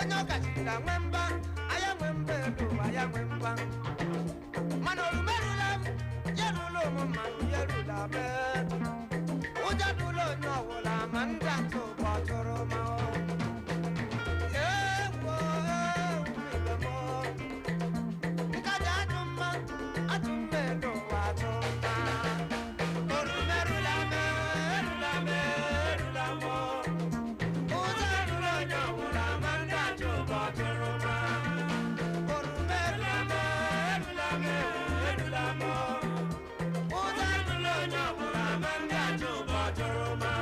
Onyoka chila mwemba, aya mwembe do aya mwemba. Manolu merulam, yerulo mama yerula be. Uja dulo nyowola manda to botoro mao. Ewo ubebo. Nkaja aduma, adume do atuma. Olu merulam, merulam, merulamo. Uja dulo nyowola manda to botoro mao. Olu merulam, merulam, merulamo. Uja dulo nyowola manda to botoro mao.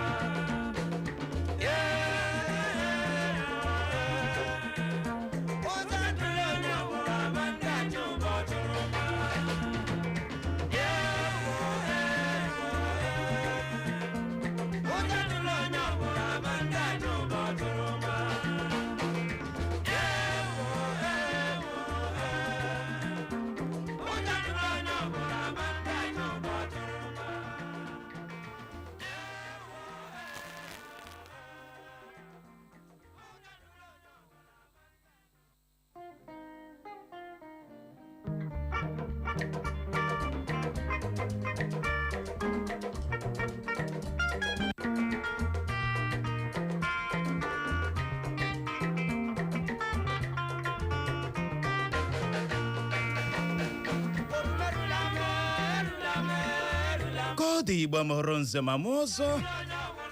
Kodi Igbo mụrụ nze ma mụ ọzọ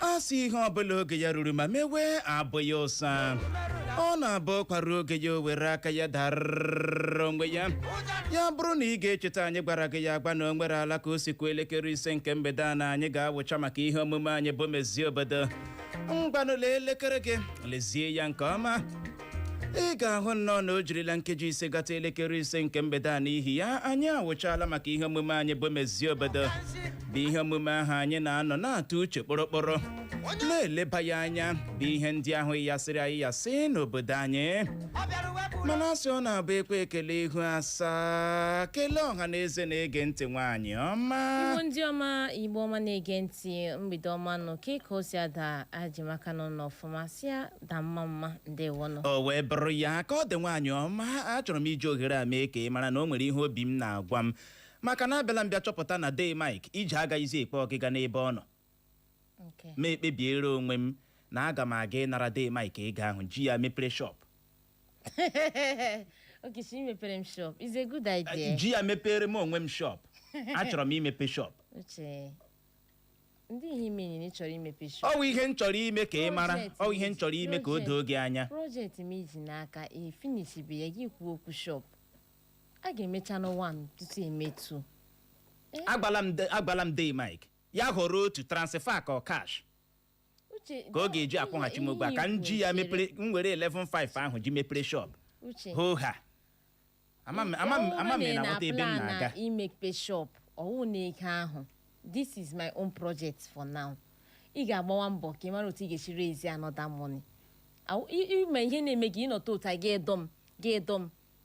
asị ihe ọbụla oge ya ruru ma mewe abụghị ụsa ọ na-abụ kwara oge ya o were aka ya dara onwe ya ya bụrụ na ị ga-echeta anyị gwara gị ya agba na o nwere ala ka o sikwa elekere 5 nke mgbede a na anyị ga-awụcha maka ihe omume anyị bụ Mezie Obodo mgbanụla elekere gị lezie ya nke ọma ị ga-ahụ nnọọ na o jirila nkeji 5 gata elekere 5 nke mgbede a n'ihi ya anyị awụchala maka ihe omume anyị bụ Mezie Obodo bụ ihe omume ahụ anyị na-anọ na-atụ uche kpọrọkpọrọ na-eleba ya anya bụ ihe ndị ahụ yasịrị anyị yasị n'obodo anyị mana asị ọ na-abụ ekwe ekele ihu asaa kelee ọha na eze na-ege ntị nwaanyị ọma Igbo ndị ọma Igbo ọma na-ege ntị mgbede ọma nọ ka o si ada aji maka nọ n'ọfụma si ya da mma ndewo nọ o wee bụrụ ya ka ọ dị nwaanyị ọma achọrọ m iji ohere a mee ka ị mara na o nwere ihe obi m na-agwa m maka na abịala m bịa chọpụta na Day Mike iji agaghịzi ekpe ọgịga n'ebe ọ nọ ma ekpebiere onwe m na aga m aga ịnara Day Mike ego ahụ ji ya mepere shop Okay, so you mepere m shop. It's a good idea. Ji ya mepere m onwe m shop. Achọrọ m imepe shop. Uche. Ndị ihe ime ni chọrọ imepe shop. Ọ ihe m chọrọ ime ka ị mara. Ọ ihe m chọrọ ime ka o doo gị anya. Project m iji n'aka finish bi ya gị kwuo okwu shop. A ga-emecha no 1 tutu eme 2. Agbala m Day Mike. Ya họrọ otu transfer ka cash. Uche. Ka ọ ga-eji akwụghachi m ụgwọ ka m ji ya mepere m were 11.5 ahụ ji mepere shop. Uche. Ho ha. Ama m na ebe m na-aga. Imepe shop. Ọwụ na eke ahụ. This is my own project for now. Ị ga-agbawa mbọ ka ị mara otu ị ga-esi raise another money. Ime ihe na-eme gị ịnọta ụta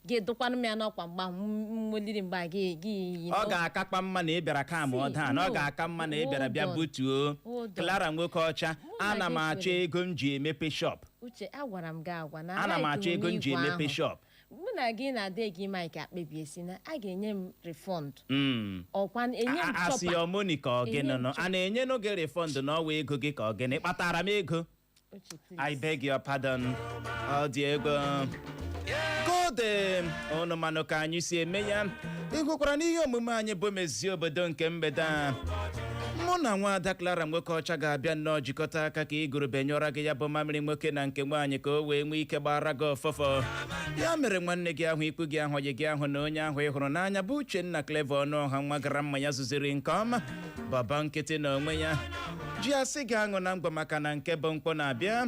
ga-edokwanụ m ya n'ọkwa mgba mmoliri mgba gị ọ ga-akakpa mma na ị bịara ka ma ọ daa na ọ ga-aka mma na ị bịara bịa butuo Clara nwoke ọcha ana m achọ ego m ji emepe shop. Uche agwara m gị agwa na ana m achọ ego m ji emepe shop. Mụ na gị na ade gị Mike akpebie si na a ga-enye m refund. Ọkwa enye m chọpa. Asị ya money ka ọ gị nọ a na-enye n'oge refund na ọwa ego gị ka ọ gị kpatara m ego. I beg your pardon. Ọ dị ego. Kode ọnụ manụ ka anyị si eme ya ịhụkwara n'ihe omume anyị bụ Mezie Obodo nke mgbede a mụ na nwaada Clara nwoke ọcha ga-abịa nnọọ jikọta aka ka igurube nyọrọ gị ya bụ mamịrị nwoke na nke nwaanyị ka o wee nwee ike gbara gị ọfọfọ ya mere nwanne gị ahụ ikwu gị ahụ gị ahụ na onye ahụ ị hụrụ n'anya bụ Uchenna Clever Ọnụọha nwa gara mma ya zuziri nke ọma baba nkịtị na onwe ya ji asị gị aṅụ na mgba maka na nke bụ mkpọ na-abịa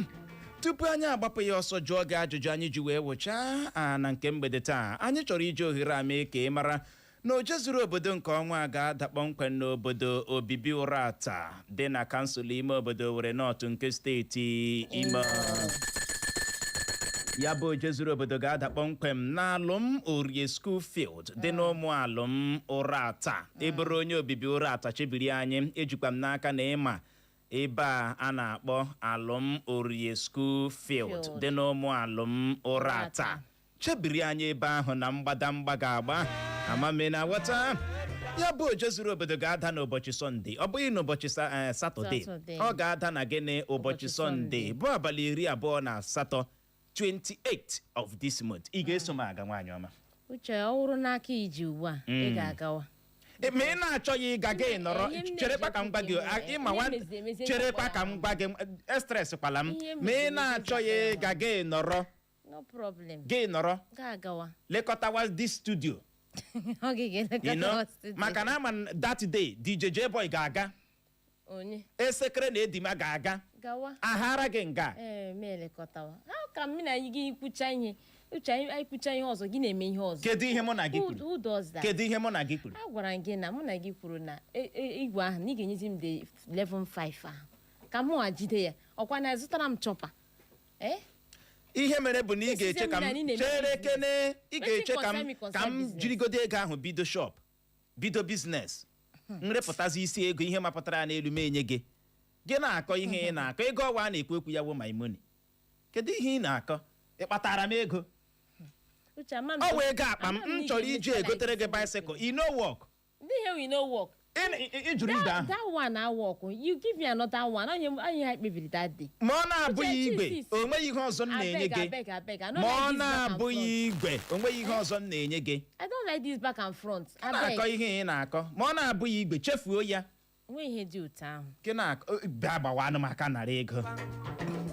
tupu anyị agbapụ ya ọsọ jụọ gị ajụjụ anyị ji wee wụchaa na nke mgbede taa anyị chọrọ iji ohere a mee ka ị mara na o jezuru obodo nke ọnwa ga-ada kpọmkwem n'obodo obibi Urata dị na kansụl ime obodo Owerri North nke steeti Imo ya bụ ojezuru obodo ga-ada kpọmkwem n'alụm Orie School Field dị n'ụmụ alụm Urata eburu onye obibi Urata chebiri anyị ejikwa m n'aka na ịma ebe a na-akpọ alụm orie school field dị n'ụmụ alụm ụrata chebiri anyị ebe ahụ na mgbadamgba ga-agba amame na ghọta ya bụ oje zuru obodo ga-ada n'ụbọchị sọnde ọ bụghị n'ụbọchị satọde ọ ga-ada na gịnị ụbọchị sọnde bụ abalị 28 28 of this month ị ga-eso m aga nwaanyị ọma uche ọ wụrụ n'aka iji ugbu a ị ga-agawa ma ị na-achọghị ịga gị nọrọ cherekwa ka m gwa gị ịma nwa cherekwa ka m gwa gị estres kwala m ma ị na-achọghị ịga gị nọrọ no problem gị nọrọ ga-agawa lekọtawa this studio maka na ama that day DJ J-Boy ga-aga onye esekere na edima ga-aga gawa ahara gị nga ma elekọtawa ha ka m na gị kwucha ihe uche anyị kwucha ihe ọzọ gị na-eme ihe ọzọ kedu ihe mụ na gị kwuru who does that? kedu ihe mụ na gị kwuru a gwara gị na mụ na gị kwuru na igwe ahụ na ị ga-enyezi m de 11.5 ahụ ka mụ jide ya ọkwa na zụtara m chọpa ihe mere bụ na ị ga-eche ka m chere kene ị ga-eche ka m jirigodo ego ahụ bido shop bido biznes nrepụtazi isi ego ihe mapụtara ya n'elu m enye gị na-akọ ihe ị na-akọ ego ọwa a na-ekwu ekwu ya wo my money kedu ihe ị na-akọ ị kpatara m ego ọ wee ego akpa m chọrọ iji egotere gị bicycle you know work we no work ị jụrụ ibe ahụ that one I work you give me another one onye ha kpebiri that day ma ọ na-abụghị igwe o nweghị ihe ọzọ m na-enye gị ma ọ na-abụghị igwe o nweghị ihe ọzọ m na-enye gị I don't like this back and front na-akọ ihe ị na-akọ ma ọ na-abụghị igwe chefuo ya onwe ihe dị otu ahụ gị na-akọ bịa gbawa anụ maka nara ego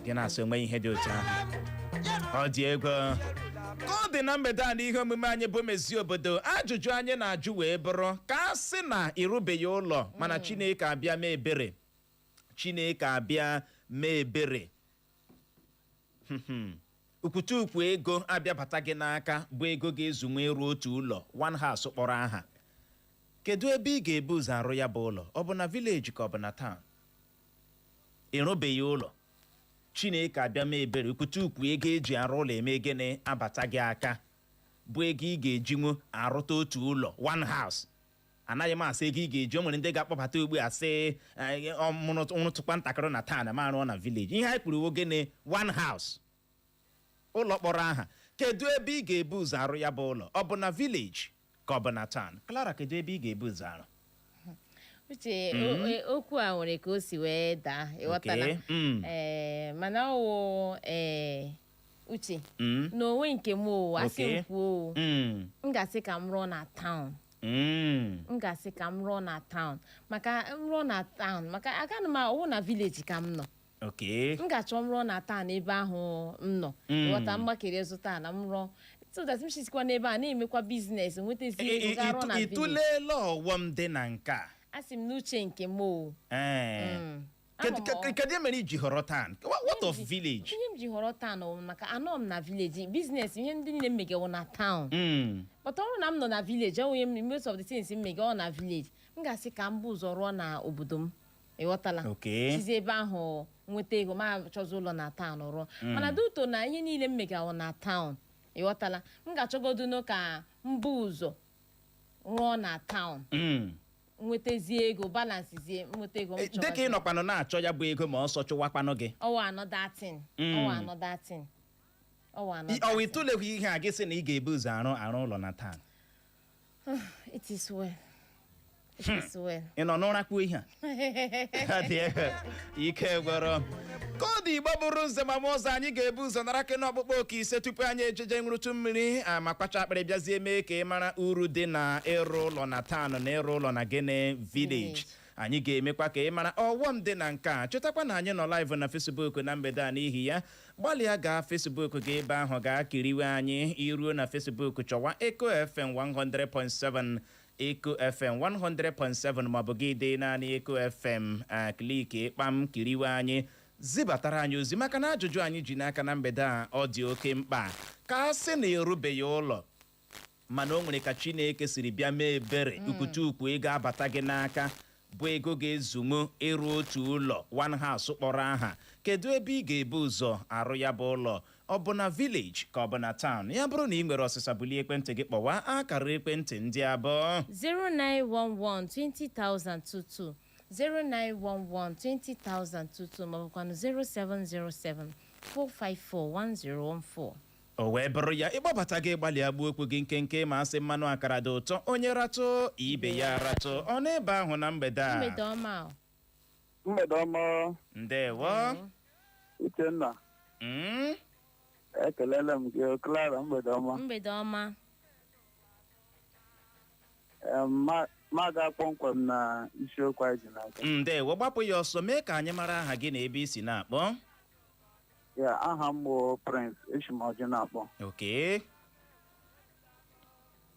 gị na-asị onwe ihe dị otu ahụ ọ dị ego ka ọ dị na mgbede a n'ihe omume anyị bụ Mezie Obodo ajụjụ anyị na-ajụ wee bụrụ ka a sị na ịrụbeghị ụlọ mana Chineke abịa mee ebere Chineke abịa mee ebere ukwutukwu ego abịa bata gị n'aka bụ ego ga-ezunwu ịrụ otu ụlọ one house kpọrọ aha kedu ebe ị ga-ebu ụzọ arụ ya bụ ụlọ ọ bụ na village ka ọ bụ na town ịrụbeghị ụlọ Chineke abịa mee ebere ukwutukwu ego eji arụ ụlọ eme gịnị abata gị aka bụ ego ị ga-ejinwu arụta otu ụlọ one house anaghị m asị ego ị ga-eji o nwere ndị ga-akpọbata ugbu a sị ọmụrụtụkwa ntakịrị na taa na marụ na village ihe anyị kwuru gịnị one house ụlọ kpọrọ aha kedu ebe ị ga-ebu ụzọ arụ ya bụ ụlọ ọ bụ na village ka ọ bụ na town Clara kedu ebe ị ga-ebu ụzọ arụ uche okwu a nwere ka o si wee daa ịghọtala mana ọwụ uche n'onwe nke m asị m kwuo m ga-asị ka m rụọ na town m ga-asị ka m rụọ na town maka m rụọ na town maka agaghị m ọwụ na village ka m nọ m ga-achọ m rụọ na town ebe ahụ m nọ ịghọta mgbakere zụta na m rụọ so that m chisikwa n'ebe a na-emekwa biznes nwetazi ego ga rụọ na village ịtụleela ọghọm dị na nke a asị m n'uche nke m kedu mere iji họrọ town what of village ihe m ji họrọ town maka anọ m na village biznes ihe ndị niile mmegewo na town but ọrụ na m nọ na village onye m most of the things mmegewo na village m ga-asị ka m bụ ụzọ rụọ na obodo m ịghọtala chizi ebe ahụ nweta ego ma chọzi ụlọ na town rụọ mana duto na ihe niile mmegewo na town ịghọtala m ga-achọgodu ka m bụ ụzọ rụọ na town nwetazie ego balansizie nweta ego dịka ị nọkwanụ na-achọ ya bụ ego ma ọsọ chụwakwanụ gị ọwa ịtụleghị ihe a gị sị na ị ga-ebu ụzọ arụ ụlọ na town it is well ị nọ n'ụrakpu ihe a ike gwọrọ ka ọ dị Igbo bụrụ nze ma ọzọ anyị ga-ebu ụzọ nara ke n'ọkpụkpọ oke ise tupu anyị ejeje nrụtụ mmiri ma kpacha akpịrị bịazie mee ka ị mara uru dị na ịrụ ụlọ na town na ịrụ ụlọ na gịnị village anyị ga-emekwa ka ị mara ọghọm dị na nke a chetakwa na anyị nọ live na Facebook na mgbede a n'ihi ya gbalịa gaa Facebook gị ebe ahụ ga-akiriwe anyị iruo na Facebook chọwa Eco FM 100.7 Eco FM 100.7 maọbụ gị dị naanị Eco FM kliki kpam kiriwe anyị zibatara anyị ozi maka na ajụjụ anyị ji n'aka na mgbede a ọ dị oke mkpa ka a sị na erubeghị ụlọ mana o nwere ka Chineke siri bịa mee ebere ukwutukwu ego abata gị n'aka bụ ego ga-ezunwu ịrụ otu ụlọ one house kpọrọ aha kedu ebe ị ga-ebu ụzọ arụ ya bụ ụlọ ọ bụ na village ka ọ bụ na town ya bụrụ na ị nwere ọsịsa bulie ekwentị gị kpọwa akara ekwentị ndị abụọ 0911 20,022 0911-20,000 maọbụkwanụ 0707-454-1014. o wee bụrụ ya ịgbabata gị gbalịa gbuo okwu gị nkenke ma asị mmanụ akara dị ụtọ onye ratụ ibe ya ratụ ọ n'ebe ahụ na mgbede a Mgbede ọma. Mgbede ọma. Ndewo. Uchenna. Ekelele m gị Clara mgbede ọma. Mgbede ọma. Ma ga kpọmkwem na isiokwu anyị ji n'aka. Ndewo, gbapụ ya ọsọ mee ka anyị mara aha gị na ebe isi na-akpọ. Ya aha m bụ Prince Eshimoji na-akpọ. Okay.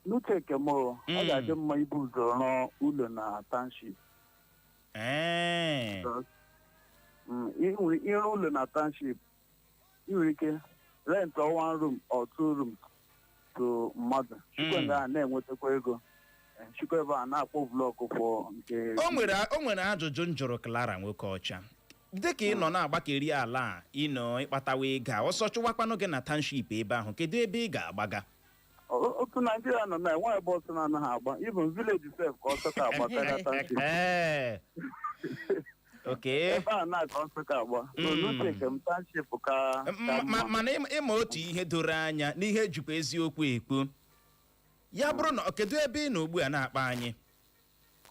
N'uche nke m ọ ga-adị mma ibu ụzọ rụọ ụlọ na township. Ịrụ ụlọ na township ị nwere ike rent one room or two rooms to mmadụ. Chukwu nga na-enwetakwa ego. Chukwu ebe a na-akpọ blọkụ fọ nke. O nwere ajụjụ m jụrụ Clara nwoke ọcha. Dịka ị nọ na-agbakeri ala a ịnọ ịkpatawa ego a ọsọ chụwakwanụ gị na township ebe ahụ kedu ebe ị ga-agbaga? Otu Naijiria nọ na enwe ebe ọsọ na-anaghị agba even village sef ka ọsọ ka agba karịa township. Okay. Ebe a na-aka ọsọ ka agba. N'uche nke m township ka mana ịma otu ihe doro anya n'ihe ejikwa eziokwu ekwu ya bụrụ na kedu ebe ị nọ ugbu a na-akpa anyị?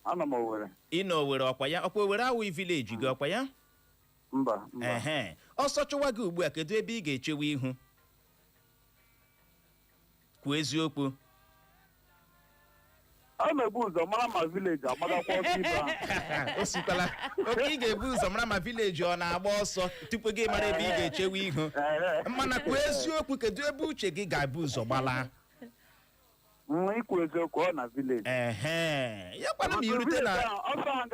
Anọ m Owerri. Ị nọ Owerri ọkwa ya? Ọkwa Owerri awụ village gị ọkwa ya? Mba. Ọsọ chụwa gị ugbu a kedu ebe ị ga-echewe ihu? Kwuo eziokwu. A na-ebu ụzọ mara ma village agbadakwa ọsọ ibe ahụ. O sikwala oke ị ga-ebu ụzọ mara ma village ọ na-agba ọsọ tupu gị mara ebe ị ga-echewe ihu. Mana kwuo eziokwu kedu ebe uche gị ga-ebu ụzọ gbala? Ikwu eziokwu ọ na village. Ya kwana ma irute na ọsọ ha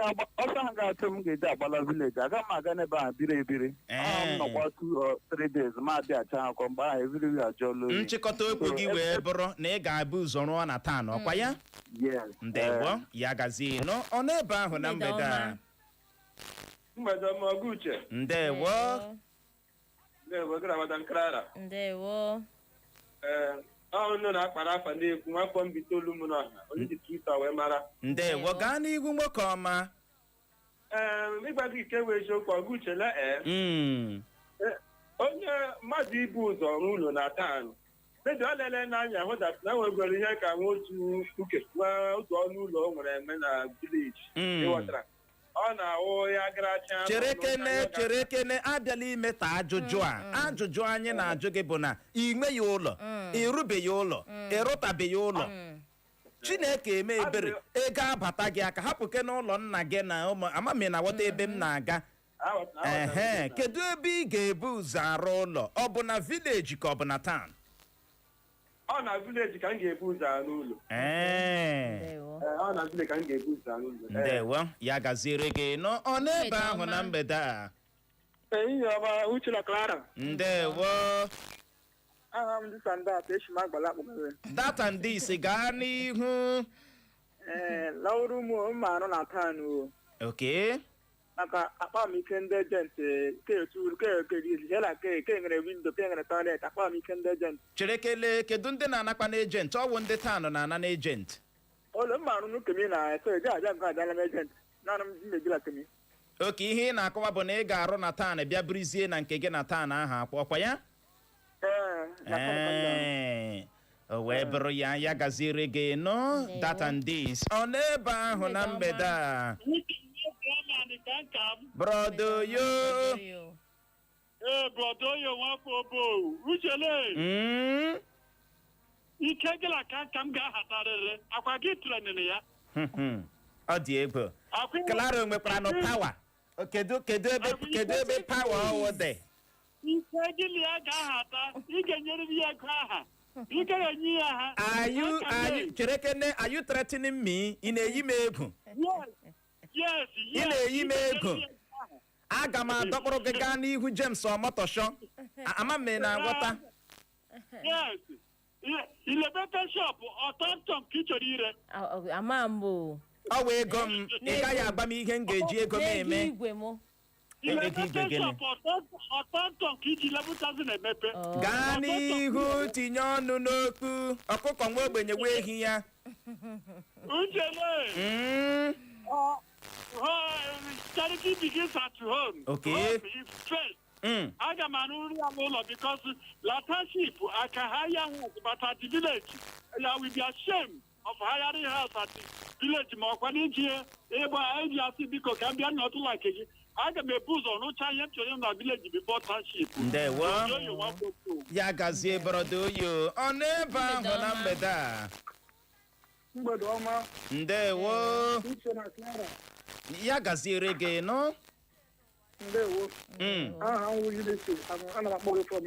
ga-achọ m ga-eji agbala village aga m aga n'ebe a biri ebiri. M nọkwa 2 or 3 days ma abịacha akwụkwọ mgbe ahụ ebiri ajọla oyi. Nchịkọta okwu gị wee bụrụ na ị ga-abụ ụzọ rụọ na taa ọkwa ya? Ndewo ya gazie nọ ọ n'ebe ahụ na mgbede a. Mgbede ọma ọgụ uche. Ndewo. Ndewo gara Madam Clara. Ndewo. Ọnụ na-akpara afa na-ekwu nwafọ mbite olu m n'ọha onye ji Twitter wee mara. Ndewo gaa n'ihu nwoke ọma. Ịgba gị ike wee eziokwu ọgụ uche la onye mmadụ ibu ụzọ ọrụ ụlọ na taanụ meji ọ lele n'anya hụ na nwegoro ihe ka nwa otu otu ọnụ ụlọ o nwere eme na vileji ịghọtara ọ na-awụ ya garacha chere kene abịala imeta ajụjụ a ajụjụ anyị na-ajụ gị bụ na ị nweghị ụlọ ịrụbeghị ụlọ ịrụtabeghị ụlọ Chineke eme ebere ego abata gị aka hapụke n'ụlọ nna gị na ụmụ amami na ghọta ebe m na-aga kedu ebe ị ga-ebu ụzọ arụ ụlọ ọ bụ na vileji ka ọ bụ na taụn? Ọ na vileji ka m ga-ebu ụzọ arụ ụlọ. Ọ na vileji ka m ga-ebu ụzọ arụ ụlọ. Ndewo ya gaziere gị nọ ọ n'ebe ahụ na mgbede a. Ehihie ọma Uche na Clara. Ndewo. Aha m dịsa ndata eshima agbala akpọgara. Data ndị isi gaa n'ihu. Lawuru m mma anọ na taụn. Okay. Maka akpa m ike ndị ejenti ke nwere windo ke nwere toilet akpa m ike ndị ejenti. Chere kelee kedu ndị na-anakwa na ejenti ọwụ ndị taụn na-ana na ejenti? Ụlọ mma arụ n'ukemi na so eji aja nke adala m ejenti naanị m mejila kemi. Oke ihe ị na-akọwa bụ na ị ga-arụ na taụn bịa bụrụzie na nke gị na taụn ahụ ọkwa ya? O wee bụrụ ya gaziere gị nọ data ndị ọ n'ebe ahụ na mgbede a. Brodo yo. Brodo yo nwafọ Obodo. Uchele. Ike gịla ka m ga-ahatarịrị akwa gị trenịrị ya. Ọ dị egwu. Clara nwekwara nụ pawa. Kedu ebe pawa ọwụ dị? Ike gịla ya ga-ahata ị ga-enyere ya ego aha. Ị ga-enye ya ha. Chere kene are you threatening me? Ị na-eyi m egwu? Yes. Ị na-eyi m ego. Aga m adọkpụrụ gị gaa n'ihu James Omotosho. Ama m na-agwọta. Yes. Ilebete shop ọtọntọm ka ị chọrọ ire. Ama mbụ. Ọ wee ego m ị gaghị agba m ihe m ga-eji ego m eme. Ilebete shop ọtọntọm ka iji lebụtazi na-emepe. Gaa n'ihu tinye ọnụ n'okpu ọkụkọ nwa ogbenye wee ehi ya. Uchele. charity begins at home. Okay. Home is first. Aga m arụ nri ya n'ụlọ because leadership I can hire house but at the village I will be ashamed of hiring house at the village ma ọkwa n'iji ebe eji asị biko ka m bịa n'otu like gị aga m ebu ụzọ rụcha ihe m chọrọ na village before township. Ndewo ya gazie brodo oyo ọ n'ebe ahụ na mgbede a. Mgbede ọma. Ndewo ya gaziere gị nọ. Ndewo. Aha m wụ Unity. Ana m akpọ gị from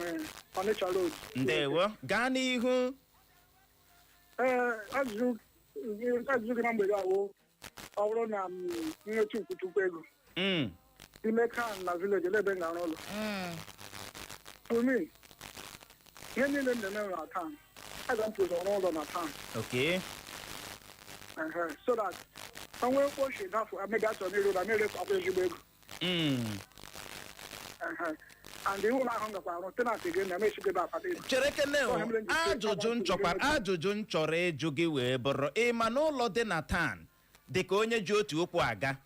Onitsha Road. Ndewo gaa n'ihu. Ajụjụ gị na mgbede ahụ ọ bụrụ na m nweta ukwutukwu ego ime kan na village ebe m ga-arụ ụlọ. To me, ihe niile m na-eme na town, aga m pụrụ ọrụ ụlọ na town. Okay. So that onwe mkpochi n'afọ amega chọrọ n'iru na na-erefu akwa ezigbo ego. And the ụlọ ahụ gakwa arụ tenant gị na-emechigo ebe akpata ego. Chere kene ajụjụ m chọrọ ịjụ gị wee bụrụ ịma na ụlọ dị na town dị ka onye ji otu okwu aga.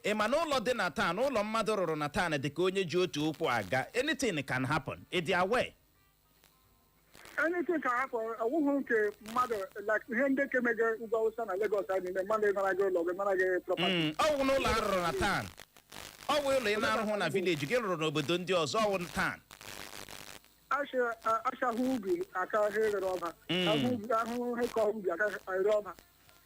Ịma na ụlọ dị na town ụlọ mmadụ rụrụ na town dị ka onye ji otu okwu aga. Anything can happen. Ịdị aware? Anything can happen. Ọwụhụ nke mmadụ like ihe ndị ke mege ugwu Awụsa na Lagos anyị na mmadụ ịnara gị ụlọ gị nara gị property. Ọ wụ n'ụlọ arụrụ na town. Ọ wụ ụlọ ị na-arụhụ na village gị rụrụ n'obodo ndị ọzọ ọ wụ town. Achahụ ubi aka rere ọba. Ahụ he kọọ ubi aka rere ọba.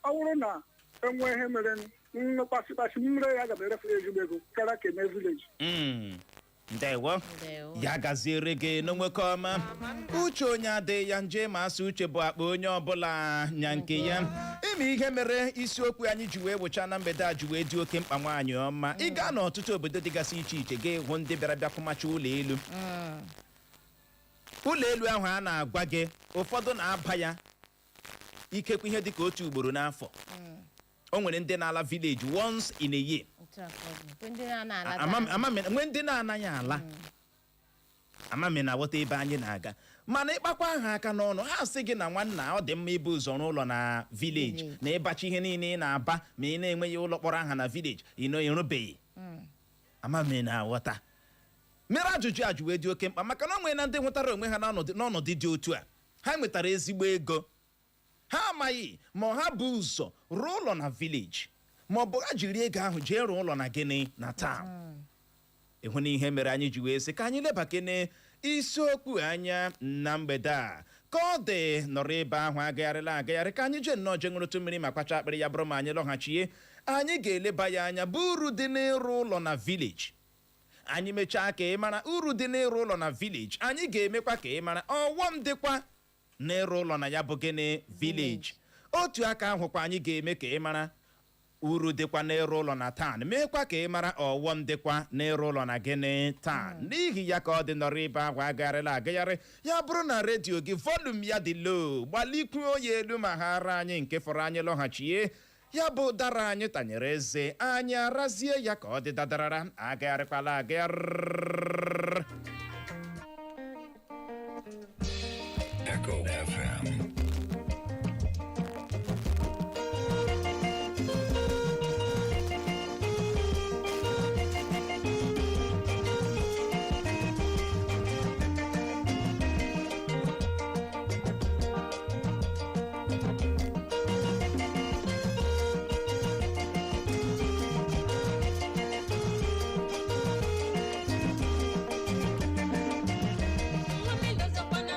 Ọ bụrụ na enwe ihe mere mkpasịkpasị mmiri ya gaba erefu ezigbo ego kara keme village. Ndewo ya gaziere gị n'onwekọ ọma. Uche onye adịghị ya nje ma asị uche bụ akpa onye ọbụla nya nke ya. Ime ihe mere isiokwu anyị ji wee wụcha na mgbede a ji wee dị oke mkpa nwaanyị ọma. Ị gaa n'ọtụtụ obodo dịgasị iche iche ga-ehụ ndị bịara bịakwụmacha ụlọ elu. Ụlọ elu ahụ a na-agwa gị ụfọdụ na-aba ya ikekwe ihe dịka otu ugboro n'afọ. O nwere ndị na-ala village once in a year. Nwe ndị na-anaghị ala. Amami na-aghọta ebe anyị na-aga. Mana ịkpakwa aha aka n'ọnụ ha sị gị na nwanna ọ dị mma ibu ụzọ n'ụlọ na village na ịbacha ihe niile ị na-aba ma ị na-enweghị ụlọ kpọrọ aha na village ị nọ erubeghị. Amami na-aghọta. Mere ajụjụ ajụ wee dị oke mkpa maka na o nwere na ndị nwetara onwe ha n'ọnọdụ dị otu a. Ha nwetara ezigbo ego. Ha amaghị ma ha bụ ụzọ rụọ ụlọ na village ma ọ bụ ha jiri ego ahụ jee rụọ ụlọ na gịnị na town. Ịhụ na ihe mere anyị ji wee sị ka anyị leba kene isiokwu anya na mgbede a ka ọ dị nọrọ ebe ahụ agagharị ka anyị jee nnọọ jee ṅụrụtụ mmiri ma kpacha akpịrị ya bụrụ ma anyị lọghachie anyị ga-eleba ya anya bụ uru dị n'ịrụ ụlọ na village. Anyị mechaa ka ị mara uru dị n'ịrụ ụlọ na village anyị ga-emekwa ka ị mara ọghọm dịkwa n'ịrụ ụlọ na ya bụ gịnị village. Otu aka ahụkwa anyị ga-eme ka ị mara uru dịkwa n'ịrụ ụlọ na town meekwa ka ị mara ọghọm dịkwa n'ịrụ ụlọ na gịnị town. N'ihi ya ka ọ dị nọrọ ibe ahụ agagharị ya bụrụ na redio gị volum ya dị low gbalikwuo ya elu ma ha ara anyị nke fọrọ anyị lọghachie ya bụ dara anyị tanyere eze anyị arazie ya ka ọ dị dadarara agagharịkwala agagharị. Echo FM. Mami, lo sopana,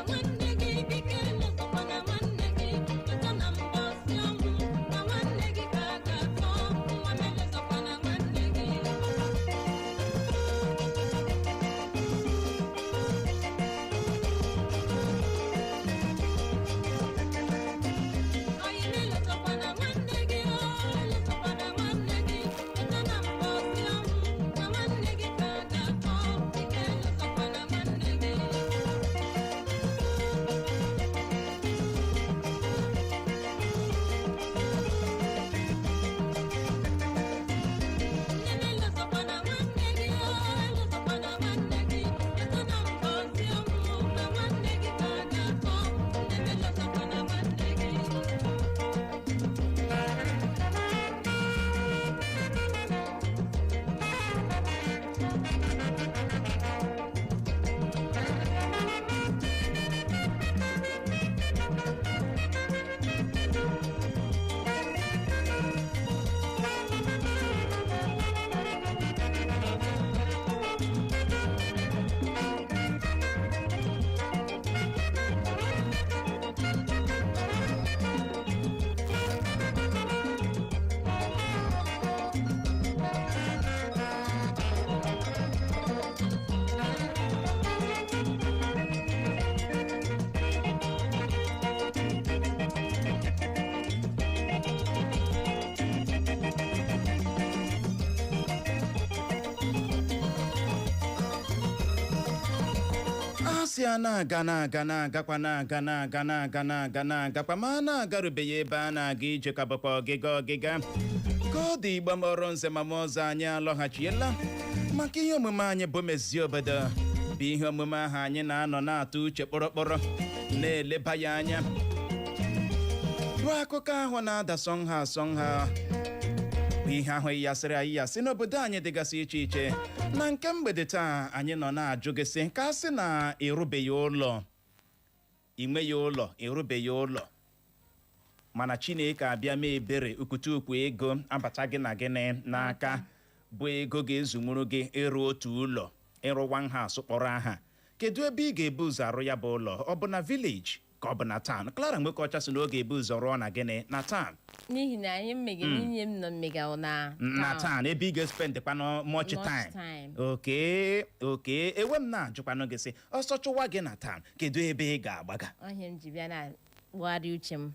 ụbọchị a na-agakwa ma a na-agarubeghị ebe a na-aga ije ka bụkwa ọgịga ka ọ dị Igbo mọrọ nze ma ọzọ anyị alọghachiela maka ihe omume anyị bụ Mezie Obodo bụ ihe omume ahụ anyị na-anọ na-atụ uche kpọrọkpọrọ na-eleba ya anya bụ akụkọ ahụ na-ada sọnha bụ ihe ahụ yasịrị anyị yasị n'obodo anyị dịgasị iche iche. Na nke mgbede taa anyị nọ na-ajụ gị sị ka a sị na ịrụbeghị ụlọ inweghị ụlọ ịrụbeghị ụlọ mana Chineke abịa mee ebere ukwutukwu ego abata gị na gịnị n'aka bụ ego ga-ezunwuru gị ịrụ otu ụlọ ịrụ one house kpọrọ aha. Kedu ebe ị ga-ebu ụzọ arụ ya bụ ụlọ? Ọ bụ na village ka ọ bụ na town? Clara Nwekọcha sị na ọ ga-ebu ụzọ rụọ na gịnị na town n'ihi na anyị nwunye m nọ mmega na town ebe ị ga-espendekwanụ much time. Okay ewe m na-ajụkwanụ gị sị ọsọ chụwa gị na town kedu ebe ị ga-agbaga? Ọhịa m ji bịa na gbugharị uche m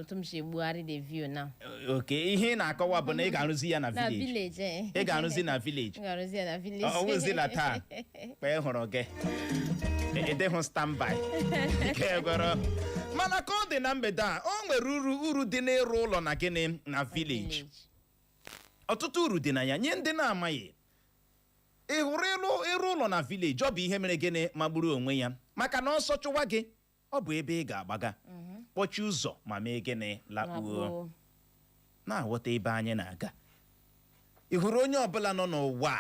otu m si egbugharị the view na ihe ị na-akọwa bụ na ị ga-arụzi ya na village. Ị ga-arụzi na village ọwụzi na town kpee hụrụ gị ịdịhụ standby mana ka ọ dị na mgbede a o nwere uru dị n'ịrụ ụlọ na gịnị na village. Ọtụtụ uru dị na ya nye ndị na-amaghị. Ị hụrụ ịrụ ụlọ na village ọ bụ ihe mere gịnị magburu onwe ya maka na ọsọ chụwa gị ọ bụ ebe ị ga-agbaga kpọchie ụzọ ma mee gịnị lakpuo na-aghọta ebe anyị na-aga. Ị hụrụ onye ọbụla nọ n'ụwa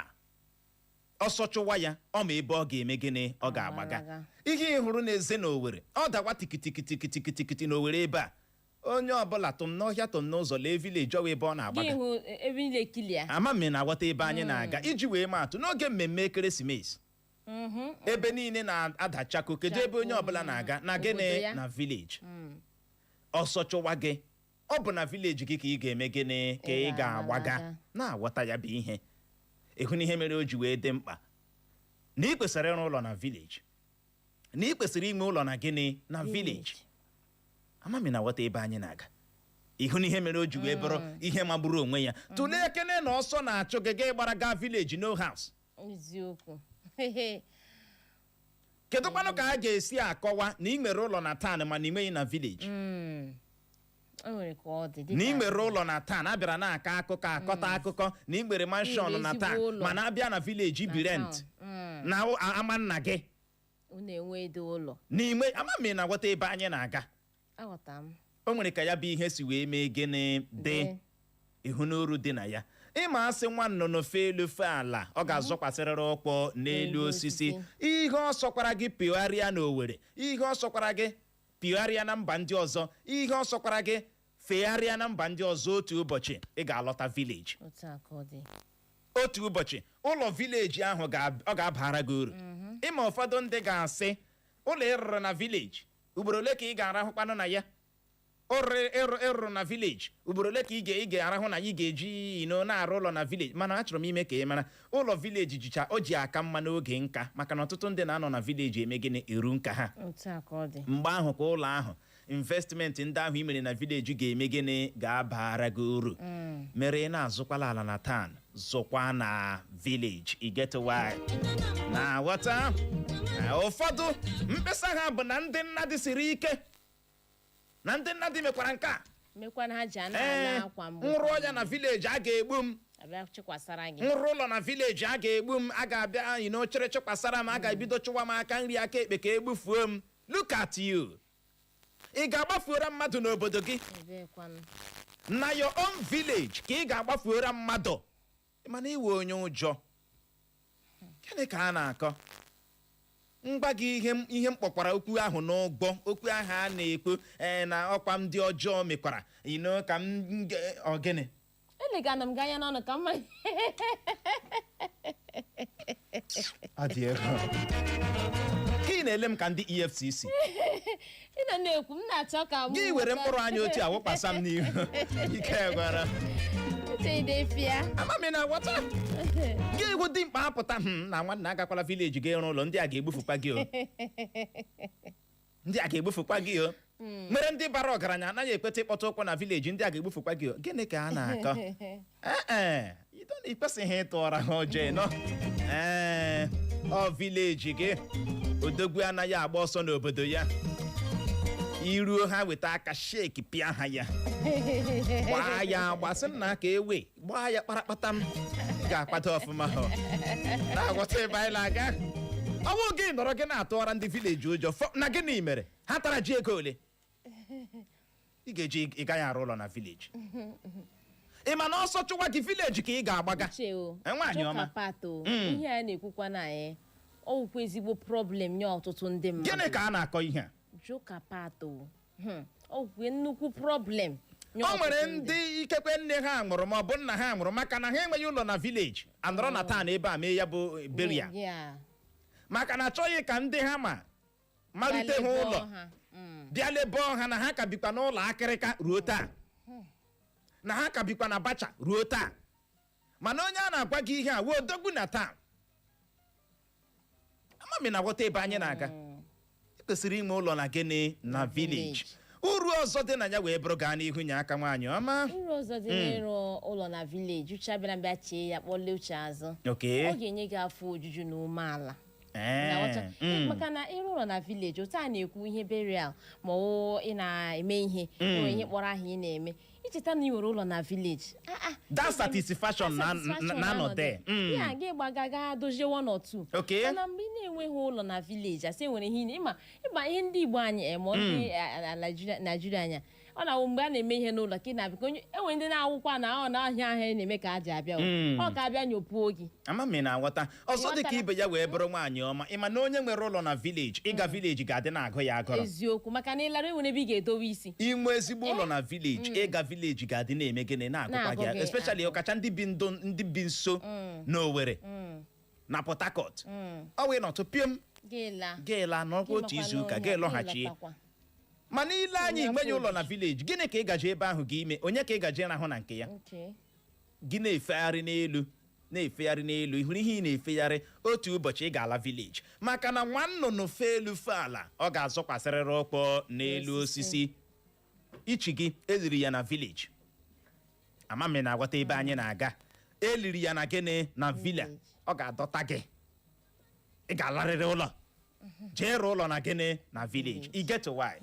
ọsọ chụwa ya ọ ma ebe ọ ga-eme gịnị ọ ga-agbaga. Ihe ị hụrụ na-eze n'Owere ọ dawa tikitikiti n'Owere ebe a onye ọbụla tụm n'ọhịa tụm n'ụzọ lee village ọwa ebe ọ na-agbaga. Ama m na-aghọta ebe anyị na-aga iji wee maatụ n'oge mmemme ekeresimesi ebe niile na-adachako kedu ebe onye ọbụla na-aga na gịnị na village. Ọsọ chụwa gị ọ bụ na village gị ka ị ga-eme gịnị ka ị ga-agbaga na-aghọta ya bụ ihe. Ịhụ na ihe mere o ji wee dị mkpa na ị kwesịrị ịrụ ụlọ na village na ị kwesịrị ime ụlọ na gịnị na village. Ama m na-aghọta ebe anyị na-aga. Ịhụ na ihe mere o ji wee bụrụ ihe magburu onwe ya. Tụlee ekene na ọsọ na-achụ gị ga ịgbara gaa village no house. Eziokwu. Kedu kwanụ ka a ga-esi akọwa na ị nwere ụlọ na town mana ị nweghị na village? Na ị nwere ụlọ na town abịara na-akọ akụkọ akọta akụkọ na ị nwere mansion na town mana abịa na village ibi rent na ama nna gị n'ime. Ama m na-aghọta ebe anyị na-aga. O nwere ka ya bụ ihe si wee mee gịnị dị ịhụ n'uru dị na ya. Ịma asị nwa nnụnụ fee elu fee ala ọ ga-azọkwasịrịrị ọkpọ n'elu osisi. Ihe ọ sọkwara gị pịgharịa n'Owere, ihe ọ sọkwara gị pịgharịa na mba ndị ọzọ, ihe ọ sọkwara gị fegharịa na mba ndị ọzọ, otu ụbọchị ị ga-alọta village. Otu ụbọchị ụlọ village ahụ ọ ga-abara gị uru. Ịma ụfọdụ ndị ga-asị ụlọ ịrụrụ na village ugboro ole ka ị ga-arahụkwanụ na ya? Ịrụrụ na village ugboro ole ka ị ga-arahụ na ị ga-eji na-arụ ụlọ na village. Mana achọrọ m ime ka ị mara ụlọ village o ji aka mma n'oge nka maka na ọtụtụ ndị na-anọ na village eme gịnị eru nka ha. Mgbe ahụ ka ụlọ ahụ investment ndị ahụ i mere na village ga-eme gịnị ga-abara gị uru. Mere na-azụkwala ala na town zụkwa na village. I get why na ghọta. Ụfọdụ mkpesa ha bụ na ndị nnadị siri ike na ndị nnadị mekwara nke a nrụọ ya na village a ga-egbu m, nrụ ụlọ na village a ga-egbu m, a ga-abịa chere chekwasara m, a ga-ebido chụwa m aka nri aka ekpe ka egbufuo m. Look at you. Ị ga-agbafuora mmadụ n'obodo gị na your own village ka ị ga-agbafuora mmadụ mana iwe onye ụjọ. Gịnị ka a na-akọ? Mgba gị ihe mkpọkwara okwu ahụ n'ụgbọ okwu ahụ a na-ekwu na ọkwa ndị ọjọọ mekwara ka m gịnị elegana m ganya n'ọnụ ka mma adị ego ka ị na-ele m ka ndị EFCC ị nọ na-ekwu m na-achọ ka gị were mkpụrụ anya otu a wụkwasa m n'ihu ike gwara ama m na wata gị egwu dị mkpa apụta na nwanne agakwala village gị ịrụ ụlọ ndị a ga-egbufukwa gị ndị a ga-egbufukwa gị mere ndị bara ọgaranya anaghị ekweta ịkpọta ụkwụ na village ndị a ga-egbufukwa gị gịnị ka a na-akọ? Ikpesighị ịtụọra ha ọjọọ nọ ọ vileji gị odogwu anaghị agba ọsọ n'obodo ya iruo ha weta aka sheki pịa ha ya gbaa ya gbasị nna ka ewe gbaa ya kparakpata m ga-akpata ọfụma ha na-agwọta ebe anyị na-aga ọnwụ gị nọrọ gị na-atụọra ndị vileji ụjọ na gịnị mere ha tara ji ego ole ị ga-eji ị gaghị arụ ụlọ na vileji ị ma na ọsọ chụwa gị vileji ka ị ga-agbaga nwaanyị ọma ihe a na-ekwukwa na anyị ọwụkwa ezigbo problem nye ọtụtụ ndị mmadụ gịnị ka a na-akọ ihe a jokapato ọwụkwa nnukwu problem o nwere ndị ikekwe nne ha nwụrụ ma ọ bụ nna ha nwụrụ maka na ha enweghị ụlọ na vileji anọrọ na taa na ebe a mee ya bụ beria maka na achọghị ka ndị ha malite ha ụlọ bịa lebọọ ha na ha ka bikwa n'ụlọ akịrịka ruo taa na ha ka bikwa na bacha ruo taa mana onye a na-agwa gị ihe a wee odogwu na taa amami na ghọta ebe anyị na-aga kwesịrị inwe ụlọ na gịnị na vileji uru ọzọ dị na ya wee bụrụ gaa n'ihu nye aka nwaanyị ọma uru ọzọ dị n'ịrụ ụlọ na vileji uche abịara bịa chie ya kpọlie uche azụ ọ ga-enye gị afọ ojuju na umeala maka na ịrụ ụlọ na vileji otu a na-ekwu ihe burial ma ọ ị na-eme ihe nwere ihe kpọrọ aha ị na-eme icheta na ị nwere ụlọ na vileji that satisfaction na-anọ there ya ga ịgbaga gaa dozie one or two mana mgbe ị na-enweghị ụlọ na vileji asị nwere ihe ịma ihe ndị Igbo anyị ma ndị Naijiria anya ọ na-awụ mgbe a na-eme ihe n'ụlọ ka ị na-abịa enwere ndị na-awụkwa na ọ na-ahịa ahịa na-eme ka aja abịa ọ ka abịa nyopuo gị amami na-aghọta ọzọ dị ka ibe ya wee bụrụ nwaanyị ọma ịma na onye nwere ụlọ na vileji ịga vileji ga-adị na-agụ ya agụrụ eziokwu maka na ịlara enwere ebe ị ga-edowe isi inwe ezigbo ụlọ na vileji ịga vileji ga-adị na-eme gịnị na-agụkwa gị especially ọkacha ndị bi nso n'Owerri na Port Harcourt ọ wee nọtụ pịom gịla n'ọkwa otu izu ụka gị lọghachie mana ile anyị nweghị ụlọ na vileji gịnị ka ị gaje ebe ahụ gị ime onye ka ị gaje rahụ na nke ya gị na-efegharị n'elu ịhụrụ ihe ị na-efegharị otu ụbọchị ị ga-ala vileji maka na nwa nnụnụ fee elu fe ala ọ ga-azọkwasịrịrị ọkpọ n'elu osisi ichi gị eliri ya na vileji amami na-agwata ebe anyị na-aga eliri ya na gịnị na villa ọ ga-adọta gị ị ga-alarịrị ụlọ jee rụọ ụlọ na gịnị na vileji i get why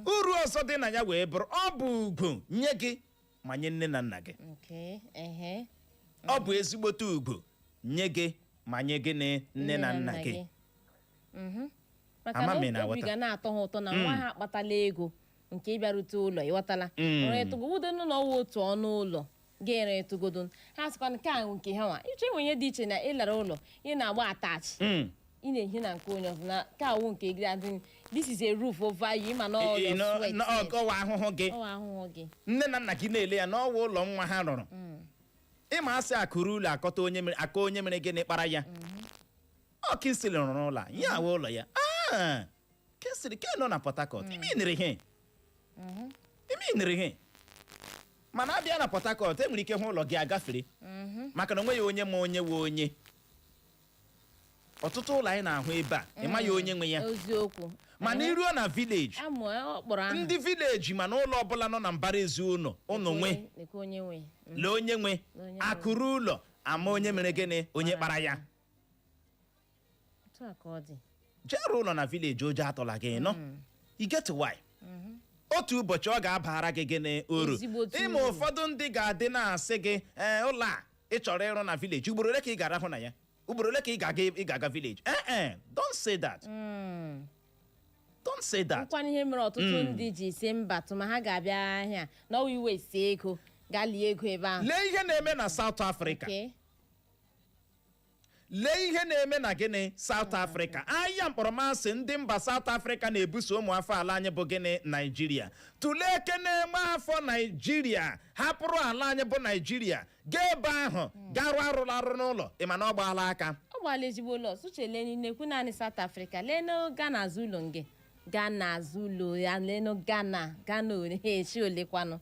uru ọzọ dị na ya wee bụrụ ọ bụ ugwu nye gị ma nye nne na nna gị ọ bụ ezigbote ugwu nye gị ma nye gịnị nne na nna gị maka na obi ga na-atọ ha ụtọ na nwa ha akpatala ego nke ịbịarute ụlọ ịghọtala retụgodo n'ụlọ ọwụ otu ọnụ ụlọ ga-ere etụgodo ha sịkwa nke ahụ nke ha nwa iche enwe ihe dị iche na ịlara ụlọ ị na-agba atachi ị na-ehi na nke onye ọzọ na ka awụ nke gị adị this is a roof over you ma na ọwa ahụhụ gị nne na nna gị na-ele ya n'ọwa ụlọ nwa ha rụrụ ịma asị akụrụ ụlọ aka onye mere gịnị kpara ya ọ Kinsili rụrụ ụlọ ya awa ụlọ ya Kinsili ke nọ na Port Harcourt ime inere ihe mana abịa na Port Harcourt enwere ike hụ ụlọ gị agafere maka na onwe ya onye ma onye we onye ọtụtụ ụlọ anyị na-ahụ ebe a ịmaghị onye nwe ya mana iruo na vileji ndị vileji mana ụlọ ọbụla nọ na mbara ezi ụlọ nwe lee onye nwe akụrụ ụlọ ama onye mere gịnị onye kpara ya jere ụlọ na vileji ụjọ atọla gị nọ you get why otu ụbọchị ọ ga-abara gị gịnị uru ịma ụfọdụ ndị ga-adị na-asị gị ụlọ a ị chọrọ ịrụ na vileji ugboro ole ka ị ga-arahụ na ya ugboro ole ka ị ga-aga vileji don't say that don't say that nkwana ihe mere ọtụtụ ndị ji si mba tụma ha ga-abịa ahịa na ọwa iwe si ego gaa lie ego ebe ahụ lee ihe na-eme na South Africa lee ihe na-eme na gịnị South Africa ahịa mkpọrọmasị ndị mba South Africa na-ebuso ụmụ afọ ala anyị bụ gịnị Naijiria tụlee eke na-eme afọ Naijiria hapụrụ ala anyị bụ Naijiria gaa ebe ahụ garụ arụ n'ụlọ ịma na ọ gbaala aka ọ gbala ezigbo ụlọ suche lee na-ekwu naanị South Africa lee na Ghana Zulu nge Ghana Zulu ya lee na Ghana echi olekwanụ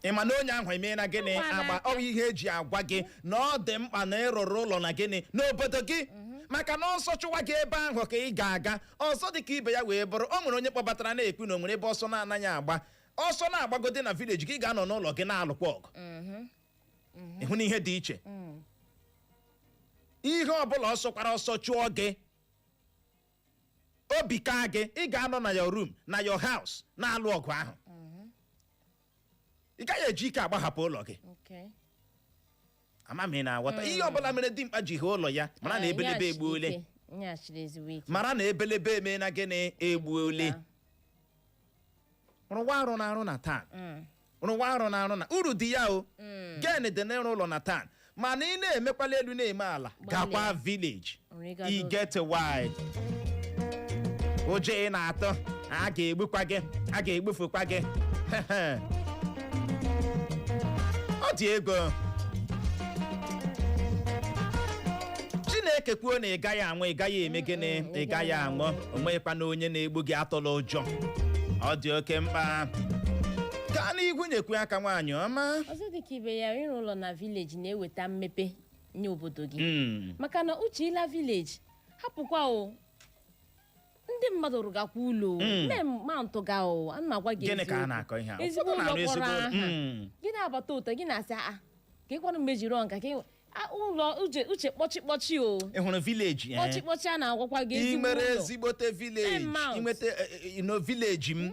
ịma na onye ahụ emeela gịnị agba ọ ihe eji agwa gị na ọ dị mkpa na ịrụrụ ụlọ na gịnị n'obodo gị maka na ọsọ chụwa gị ebe ahụ ka ị ga-aga ọzọ dị ka ibe ya wee bụrụ o nwere onye kpọbatara na-ekwu na o nwere ebe ọsọ na-anaghị agba ọsọ na-agbagode na vileji gị ga-anọ n'ụlọ gị na-alụkwa ọgụ ịhụ na ihe dị iche ihe ọbụla ọsọkwara ọsọ chụọ gị obi ka gị ị ga-anọ na your room na your house na-alụ ọgụ ahụ ị gaghị eji ike agbahapụ ụlọ gị amami na-aghọta ihe ọbụla mere dimkpa ji hie ụlọ ya mara na ebelebe egbuole mara na ebelebe emeela gịnị egbuole rụwa arụ na-arụ na taa rụwa arụ na-arụ na uru dị ya o gen dị n'ịrụ ụlọ na taa mana ị na-emekwala elu na-eme ala gakwa village i get wide ụjọ ị na-atọ a ga-egbukwa gị a ga-egbufukwa gị ọ dị ego Chineke kwuo na ị gaghị anwụ ị gaghị eme gịnị ị gaghị anwụ onweghịkwa na onye na-egbu gị atụla ụjọ ọ dị oke mkpa gaa n'ihu nyekwu aka nwaanyị ọma ọzọ dị ka ibe ya ịrụ ụlọ na vileji na-eweta mmepe nye obodo gị maka na uche ịla vileji hapụkwa o ndị mmadụ rụgakwa ụlọ mmantụ ga o ana m agwa gị gịnị ka a na-akọ ihe ahụ ezigbo ụlọ kpọrọ aha gị na-abata ụtọ gị na-asị ka ịkwanụ mejiri ọnka ka ụlọ uche kpọchikpọchi o ị hụrụ vileji kpọchikpọchi a na-agwakwa gị ezigbo nwere ụlọ ezigbote vileji inweta vileji m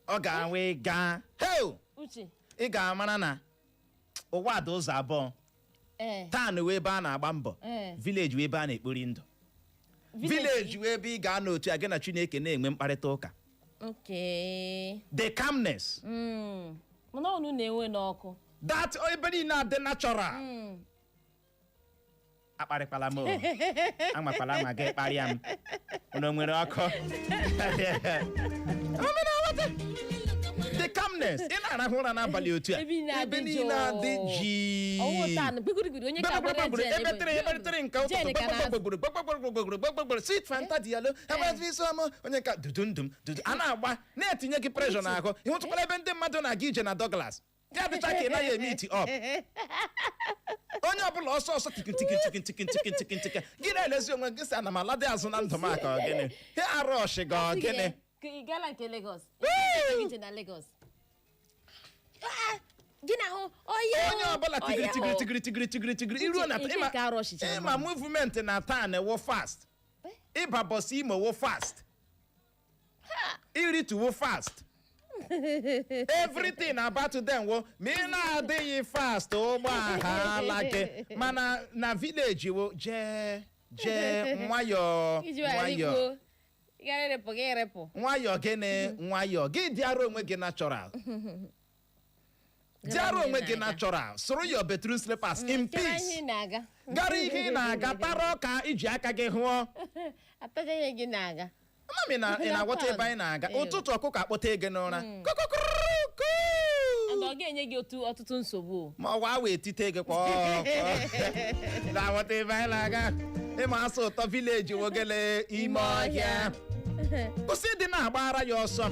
ọ ga-awe gaa uche ị ga-amara na ụwa dị ụzọ abụọ taa wee ebe a na-agba mbọ vileji wee ebe a na-ekpori ndụ vileji wee ebe ị ga-anọ otu a gị na Chineke na-enwe mkparịta ụka the calmness mana ọnụ na-enwe n'ọkụ that ebe niile adị natural akparịkwala m amakwala ma gị kparịa m unu nwere ọkụ the calmness ị na-arahụ ụra n'abalị otu a ebe niile adị jii ebetere nke ụtụtụ sit fanta dialo onye ka dudundum a na-agba na-etinye gị pressure n'ahụ ịhụtụkwala ebe ndị mmadụ na-aga ije na Douglas ya dịcha ka ị naghị eme iti up onye ọbụla ọsọ ọsọ tikintiki gị na-elezi onwe gị sị ana m aladị azụ na ndụ m aka gịnị he arọsh gị gịnị onye ọbụla tigiri iruo na ịma movement na taa na-ewo fast ịba bọsị imo wo fast irituwo fast everything about them wo ma ị na-adịghị fast ụgbọ ala gị mana na village wo jee nwayọọ nwayọọ gịnị nwayọọ gị dịara onwe gị natural soro your bedroom slippers in peace gara ihe ị na-aga tara ọka iji aka gị hụọ amami na ị na-agwọta ebe anyị na-aga ụtụtụ ọkụkọ akpọta ego n'ụra ọ ga-enye gị ọtụtụ nsogbu ma ọ wee tite gị kwa na-agwọta ebe anyị na-aga ịma asụ ụtọ vileji wogele ime ọhịa kwụsị dị na-agbara ya ọsọ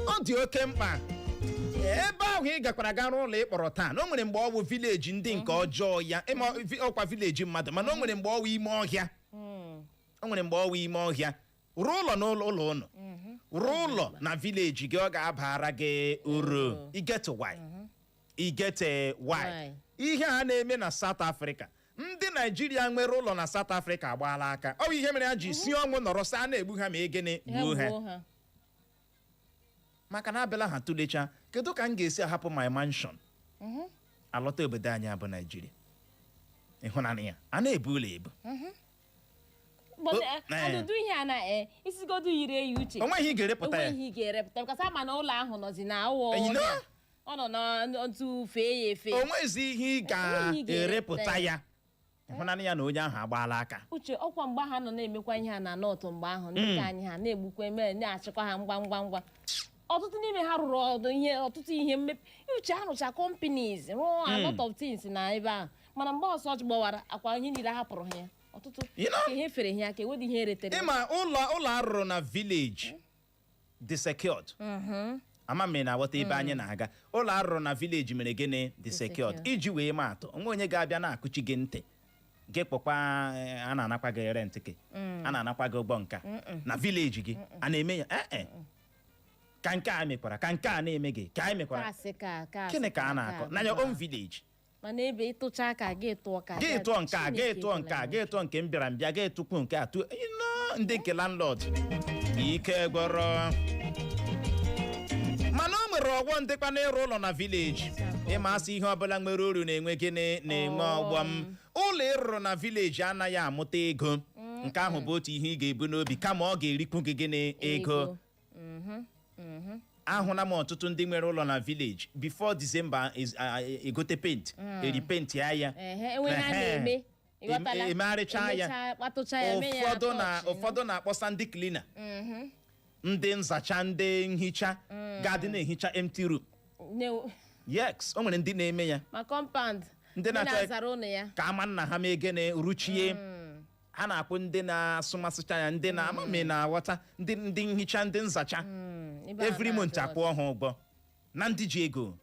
ọ dị oke mkpa ebe ahụ ị gakwara ga n'ụlọ ị kpọrọ taa na o nwere mgbe ọ bụ vileji ndị nke ọjọọ ya ịma ọkwa vileji mmadụ mana o nwere mgbe ọ bụ ime ọhịa rụọ ụlọ n'ụlọ ụnụ rụọ ụlọ na vileji gị ọ ga-abara gị uru igete why ihe a na-eme na South Africa ndị Naijiria nwere ụlọ na South Africa agbaala aka ọ bụ ihe mere ha ji si ọnwụ nọrọ sa na-egbu ha ma egene gbuo ha maka na abịala ha tụlecha kedu ka m ga-esi ahapụ my mansion alọta obodo anyị abụ Naijiria ịhụnanya ya a na-ebu ụlọ ebu ọdụdụ ihe a na isigodo yiri eyi uche onweghị ị ga-erepụta ya because ama na ụlọ ahụ nọzi na awọ ọ nọ na ntụ fee ya efe onwezi ihe ị ga-erepụta ya ịhụnanya ya na onye ahụ agbaala aka uche ọkwa mgbe ha nọ na-emekwa ihe a na nọtụ mgbe ahụ ndị anyị ha na-egbukwa eme na-achịkwa ha ngwa ọtụtụ n'ime ha rụrụ ọtụtụ ihe mmepe uche ha rụcha companies rụọ a lot of things na ebe ahụ mana mgbe ọsọ gbawara akwa ihe niile hapụrụ ha ya ọtụtụ ihe fere ha ka enwedị ihe eretere ịma ụlọ arụrụ na village dị secured ama m na-aghọta ebe anyị na-aga ụlọ arụrụ na village mere gịnị dị secured iji wee maa atụ onwe onye ga-abịa na-akụchi gị ntị gị kpọkwa a na-anakwa gị rent gị a na-anakwa gị ụgbọ nka na village gị a na-eme ya ka nke a mekwara ka nke a na-eme gị ka anyị mekwara gịnị ka a na-akọ na your own village mana ebe ịtụcha aka ga-etu ọka ga-etu nke a ga-etu nke a ga-etu nke m bịara mbịa ga-etukwu nke a ndị nke landlord ike gwọrọ mana o nwere ọgwọ ndịkwa n'ịrụ ụlọ na vileji ịma asị ihe ọbụla nwere uru na-enwe gịnị na-enwe ọgbọm ụlọ ịrụrụ na vileji anaghị amụta ego nke ahụ bụ otu ihe ị ga-ebu n'obi kama ọ ga-erikwu gị gịnị ego ahụla m ọtụtụ ndị nwere ụlọ na vileji before December egote pent eri pent ya emegharịcha ya ụfọdụ na-akpọsa ndị klina ndị nzacha ndị nhicha ga-adị na-ehicha empty room yes o nwere ndị na-eme ya ma compound ndị na-achọ ka ama nna ha mee gịnị ruchie ha na-akpụ ndị na-asụmasịcha ya ndị na-amami na-aghọta ndị nhicha ndị nzacha every month akwụọ ha ụgwọ na ndị ji ego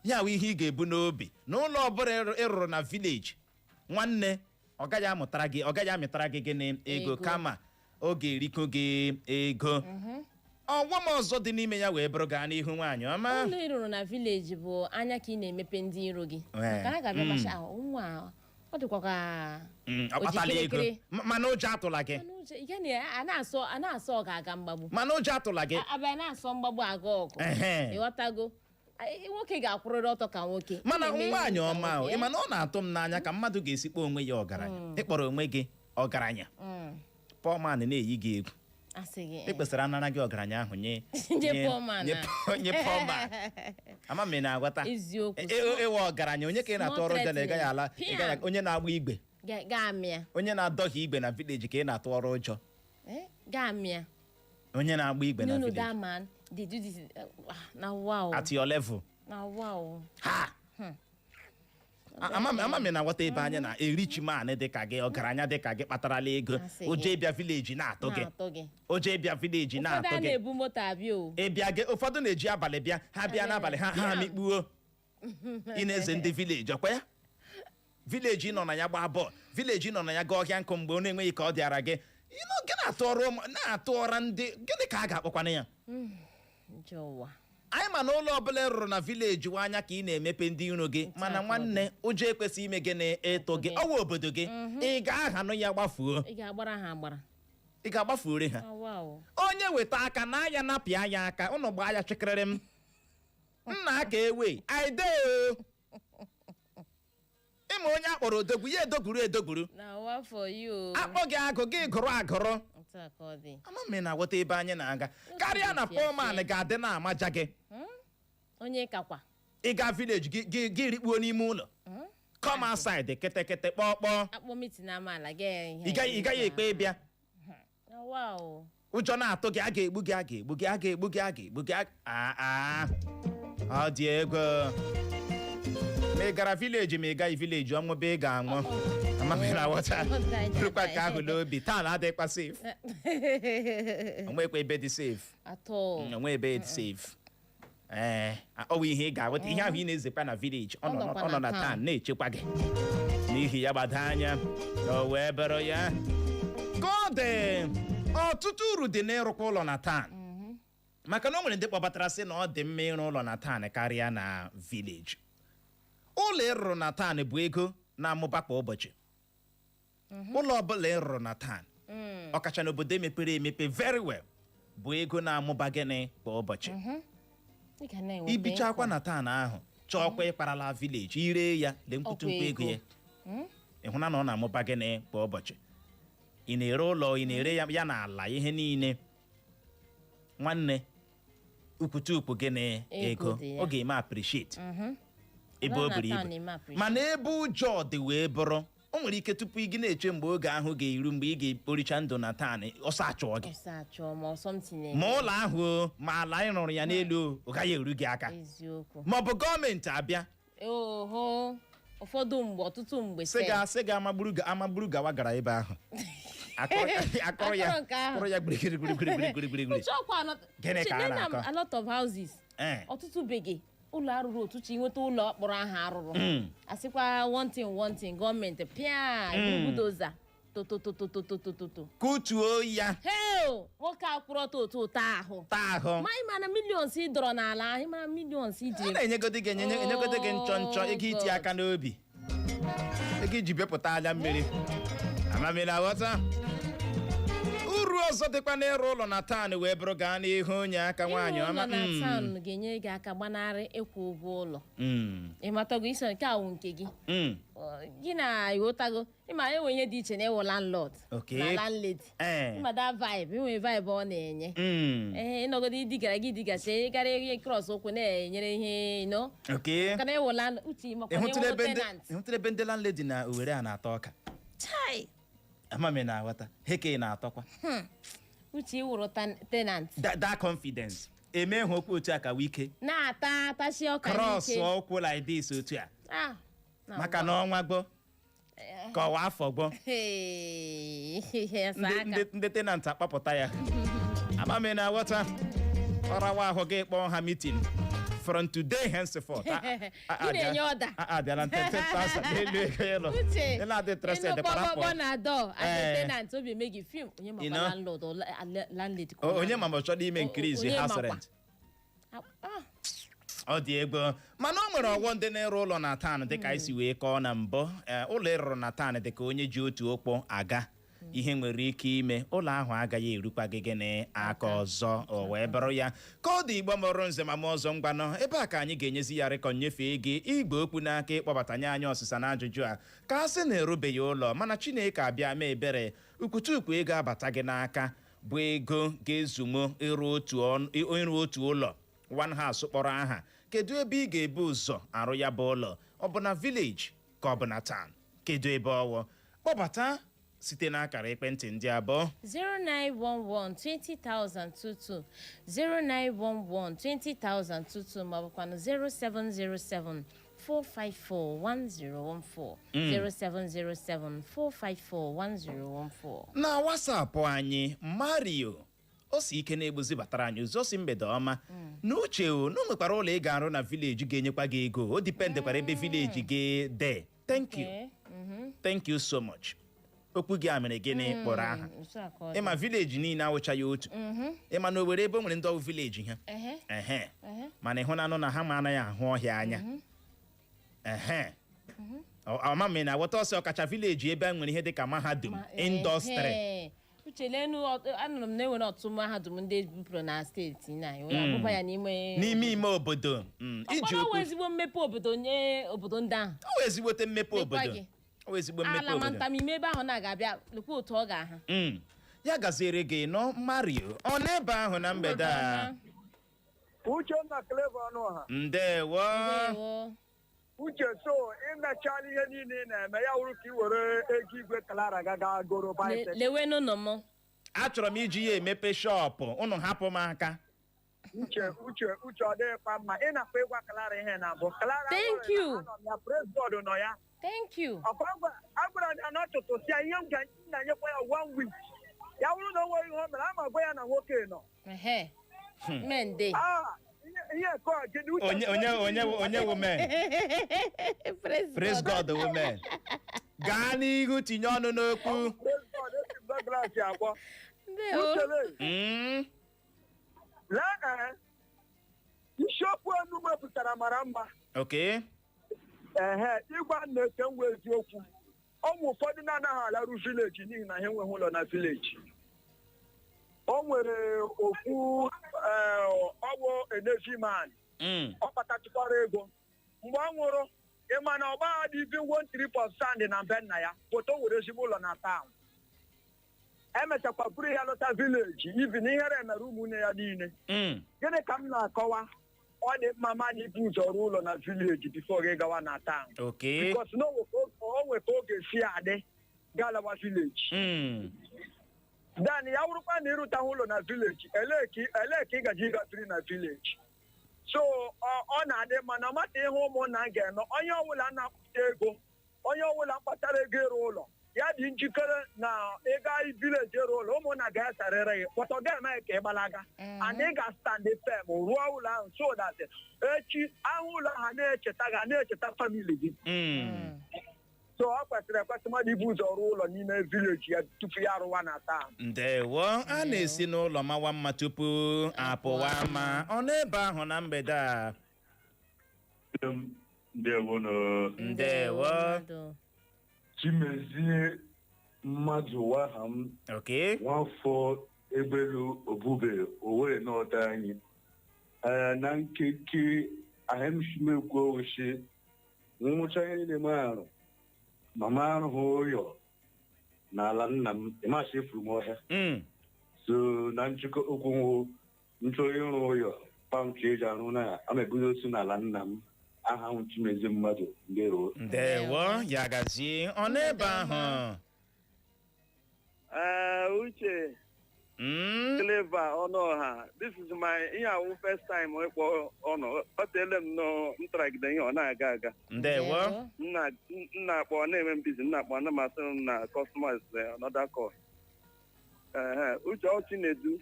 ya wụ ihe ị ga-ebu n'obi n'ụlọ ọbụla ịrụrụ na vileji nwanne ọ gaghị amịtara gị gịnị ego kama ọ ga-erikọ gị ego ọgwọ m ọzọ dị n'ime ya wee bụrụ gaa n'ihu nwaanyị ọma ụlọ ịrụrụ na vileji bụ anya ka ị na-emepe ndị iro gị maka na ga-abịa masha nwa ọ dịkwa ka ọkpatala ego mana ụjọ atụla gị a na-asọ ọ ga-aga mgbagbu mana ụjọ atụla gị abịa na-asọ mgbagbu aga ọgụ ịghọtago nwoke ga-akwụrịrị ọtọ ka nwoke mana nwaanyị ọma ị mana ọ na-atụ m n'anya ka mmadụ ga-esikpa onwe ya ọgaranya ịkpọrọ onwe gị ọgaranya pọman na-eyi gị egwu ekpesara anara gị ọgaranya ahụ nye pọman ama m na-agwata ịwa ọgaranya onye ka ị na-atụ ọrụ ụjọ na ịgaghị ala onye na-agba igbe onye na-adọghị igbe na vileji ka ị na-atụ ọrụ ụjọ onye na-agba igbe na vileji at your level ha ama m na-aghọta ebe anya na erichi man dịka gị ọgaranya dịka gị kpatarala ego oje bịa vileji na-atụ gị oje bịa vileji na-atụ gị ịbịa gị ụfọdụ na-eji abalị bịa ha bịa n'abalị ha mikpuo ị na-eze ndị vileji ọkwa ya vileji nọ na ya gbaa bọọlụ vileji nọ na ya gaa ọhịa nkụ mgbe ọ na-enweghị ka ọ dịara gị gị na-atụ ọra ndị gịnị ka a ga-akpọkwana ya anyị ma na ụlọ ọbụla rụrụ na vileji nwa anya ka ị na-emepe ndị iro gị mana nwanne ụjọ ekwesịghị ime gị na-eto gị ọwa obodo gị ị ga-ahanụ ya gbafuo ị ga-agbafuore ha onye weta aka na anya napịa ya aka ụnụ gbaa ya chịkịrịrị m nna aka ewe aideo ịma onye akpọrọ odogwu ya edogwuru akpọ gị agụ gị gụrụ agụrụ ama m na-aghọta ebe anyị na-aga karịa na pọman ga-adị na-amaja gị onye kakwa ịga vileji gị rikpuo n'ime ụlọ come outside kịtịkịtị kpọkpọ ị gaghị ekpe ịbịa ụjọ na-atụ gị a ga-egbu gị ọ dị ego ma ị gara vileji ma ị gaghị vileji ọnwụbe ị ga-anwụ amaghị na wọta rụkwa ka ahụ n'obi taa na adịkwa safe onwekwa ebe dị safe onwe ebe dị safe ọwụ ihe ị ga-aghọta ihe ahụ ị na-ezekwa na vileji ọ nọ na taa na-echekwa gị n'ihi ya gbado anya o wee bụrụ ya ka ọ dị ọtụtụ uru dị n'ịrụkwa ụlọ na taa maka na o nwere ndị kpọbatara sị na ọ dị mma ịrụ ụlọ na taa karịa na vileji ụlọ ịrụrụ na taa bụ ego na-amụba kwa ụbọchị ụlọ ọbụla ịrụrụ na taa ọkacha n'obodo emepere emepe very well bụ ego na-amụba gịnị kwa ụbọchị ibichakwa na taa ahụ chọọkwa ịkparala vileji ire ya lee mkputumkpu ego ya ịhụna na ọ na-amụba gịnị kwa ụbọchị ị na-ere ụlọ ị na-ere ya na ala ihe niile nwanne ukwutukwu gịnị ego ọ ga-eme appreciate ebe o buru ibu mana ebe ụjọ dị wee bụrụ o nwere ike tupu ị gị na-eche mgbe oge ahụ ga-eru mgbe ị ga-ekporicha ndụ na taa ọsọ achọọ gị ma ụlọ ahụ ma ala anyị rụrụ ya n'elu ọ gaghị eru gị aka ma ọ bụ gọọmenti abịa ọtụtụ mgbe sị ga amagburu gawa gara ebe ahụ akọrọ ya gbirigbirigbirigbirigbirigbiri gịnị ka a na-akọ a lot of houses ọtụtụ bege ụlọ arụrụ otutu inweta ụlọ kpọrọ aha arụrụ asịkwa one thing gọọmenti pịa budoza toto kutuo ya heo nwoke akwụrụ ọtọ taa ahụ ma ị mana millions ị dọrọ n'ala ị mana millions ị a jiri na-enyegodi gị nchọ ego iti aka n'obi ego iji bepụta anya mmiri amamịrị aghọta uru ọzọ dịkwa n'ịrụ ụlọ na taụn wee bụrụ gaa n'ihu onye aka nwaanyị ọma ụlọ na taụn ga-enye gị aka gbanarị ịkwụ ụgwọ ụlọ ịmatago iso nke awụ nke gị gị na-aghọtago ịma enwe ihe dị iche na ịwụ landlord na landlady ịmada vibe inwe vibe ọ na-enye ịnọgodo idigara gị digachi ịgara ihe cross ụkwụ na-enyere ihe ino kana ịwụ landlord uche makwa na ịwụ tenant ịhụtara ebe ndị landlady na Owerri a na-atọ ọka amami na-aghọta heke na-atọkwa uche iwụrụ tenant that confidence eme hụ okwu otu a ka wike na-atachi ọka cross ụkwụ like this otu a maka na ọnwa gbọ ka ọwa afọ gbọ ndị tenant akpapụta ya amami na-aghọta ọrawa ahụ gị kpọọ ha meeting from today henceforth na-enye ọda abịala 10,000 n'elu ego ịlụ ị na-adị interested ịnụkpọgbọ na dọ tenant obi eme gị film onye makwa landlord landlady onye ma ma chọrọ ime increase house rent ọ dị ego mana o nwere ọgwọ ndị na-ịrụ ụlọ na taụn dịka anyị si wee kọọ na mbụ ụlọ ịrụrụ na taụn dịka onye ji otu okpo aga ihe nwere ike ime ụlọ ahụ agaghị erukwa gị gịnị aka ọzọ o wee bụrụ ya ka ọ dị Igbo mụrụ nze ma m ọzọ ngwanụ ebe a ka anyị ga-enyezi ya rịkọ nyefee gị igbe okwu n'aka ịkpọbatanye anyị ọsịsa na ajụjụ a ka a sị na erubeghị ụlọ mana Chineke abịa mee ebere ukwutukwu ego abata gị n'aka bụ ego ga-ezunwu ịrụ otu ụlọ one house kpọrọ aha kedu ebe ị ga-ebu ụzọ arụ ya bụ ụlọ ọ bụ na village ka ọ bụ na town kedu ebe ọwụ kpọbata site n'akara ekwentị ndị abụọ 0911-20,022 0911-20,022 maọbụkwanụ 0707-454-1014 0707-454-1014 na WhatsApp anyị Mario o si ike na-egbuzi batara anyị ụzọ si mgbede ọma n'uche o na o nwekwara ụlọ ị ga-arụ na village ga-enyekwa gị ego o dipendekwara ebe village gị dị thank you so much okwu gị a mere gịnị kpọrọ aha ịma village niile awụchaghị otu ịma na Owerri ebe o nwere ndị ọwụ village ha mana ịhụ na anụ na ha ma anaghị ahụ ọhịa anya ọmami na-aghọta ọsọ ọkacha village ebe a nwere ihe dịka mahadum indọstrị uchelenu anụrụ m na enwere ọtụtụ mahadum ndị bupụrụ na steeti abụba ya n'ime obodo iji okwu ezigbo mmepe obodo nye obodo ndị ahụ o ezigbote mmepe obodo ala ma ntamime ebe ahụ na-aga-abịa lekwa otu ọ ga-aha ya gaziere gị nọ Mario ọ n'ebe ahụ na mgbede a Uchenna Clever Ọnụọha ndewo Uche so imechala ihe niile ị na-eme ya wuru ka ị were ego igwe Clara gaga goro bicycle lewenụ nọ m achọrọ m iji ya emepe shọpụ ụnụ hapụ m aka Uche ọ dịghịkwa mma ị na-akpa ịgwa Clara ihe na abụ Clara thank you ya praise God nọ ya thank you agwara ya na ọtụtụsịa ihe m ga-anyekwa ya 1 week ya wụrụ na onwe ihe o mere ama gwa ya na nwoke nọ mende onye women praise God women gaa n'ihu tinye ọnụ n'okwu isiokwu enu mepụtara mara mma ịgwa na-ete nwa eziokwu ụmụ ụfọdụ na-anaghị alarụ vileji n'ihi na ha enweghị ụlọ na vileji o nwere okwu ọwụ eneziman ọ kpatachikwara ego mgbe ọ nwụrụ ịma na ọgbagha dị ibi 1-3% na be nna ya foto were ezigbo ụlọ na taụn emechakwa buru ya lọta vileji ibi na ihere emere ụmụnne ya niile gịnị ka m na-akọwa ọ dị mma mmadụ ibu ụzọ ọrụ ụlọ na vileji bifo gị gawa na taụn bikos na o nweta oge si adị galawa vileji dan ya wụrụkwa na ịrụtaghị ụlọ na vileji elee ka ị gaji ịgafere na vileji so ọ na-adị mma na mata ihe ụmụnna ga-eme onye ọbụla na-akpata ego onye ọbụla kpatara ego ịrụ ụlọ ya dị njikere na ịga vileji ịrụ ụlọ ụmụnna ga-esarịrị ya pọtọ ga-eme ka ị gbalaga and ị ga-stand fem rụọ ụlọ ahụ so that echi ahụ ụlọ ha na-echeta ga na-echeta famili gị so ọ kwesịrị ekwesị mmadụ ibu ụzọ ọrụ ụlọ n'ime vileji ya tupu ya arụwa na taa. Ndewo, a na-esi n'ụlọ mawa mma tupu apụwa ma ọ n'ebe ahụ na mgbede a. Ndewo. Chimezie mmadụ waham. Okay. Nwafọ ebelu obube owe n'ọda anyị. Na nkeke ahemshimekwu oshi nwụcha ihe na-eme arụ mama arụghị ụyọ n'ala nna m ịmasị efuru m ọhịa so na nchịkọ okwu nchọ ịrụ ụyọ paụnchi eji arụ na amebudo otu n'ala nna m aha m Chimezie mmadụ ndewo ya gazie ọ n'ebe ahụ Uche Clever Ọnụọha, this is my first time ịkpọ ọnụ ọtele m nọ ntragide ihe ọ na-aga aga. Ndewo. Nna akpọ na-eme mbizi nna akpọ na masị m na customers another call. Uche ọ Chinedu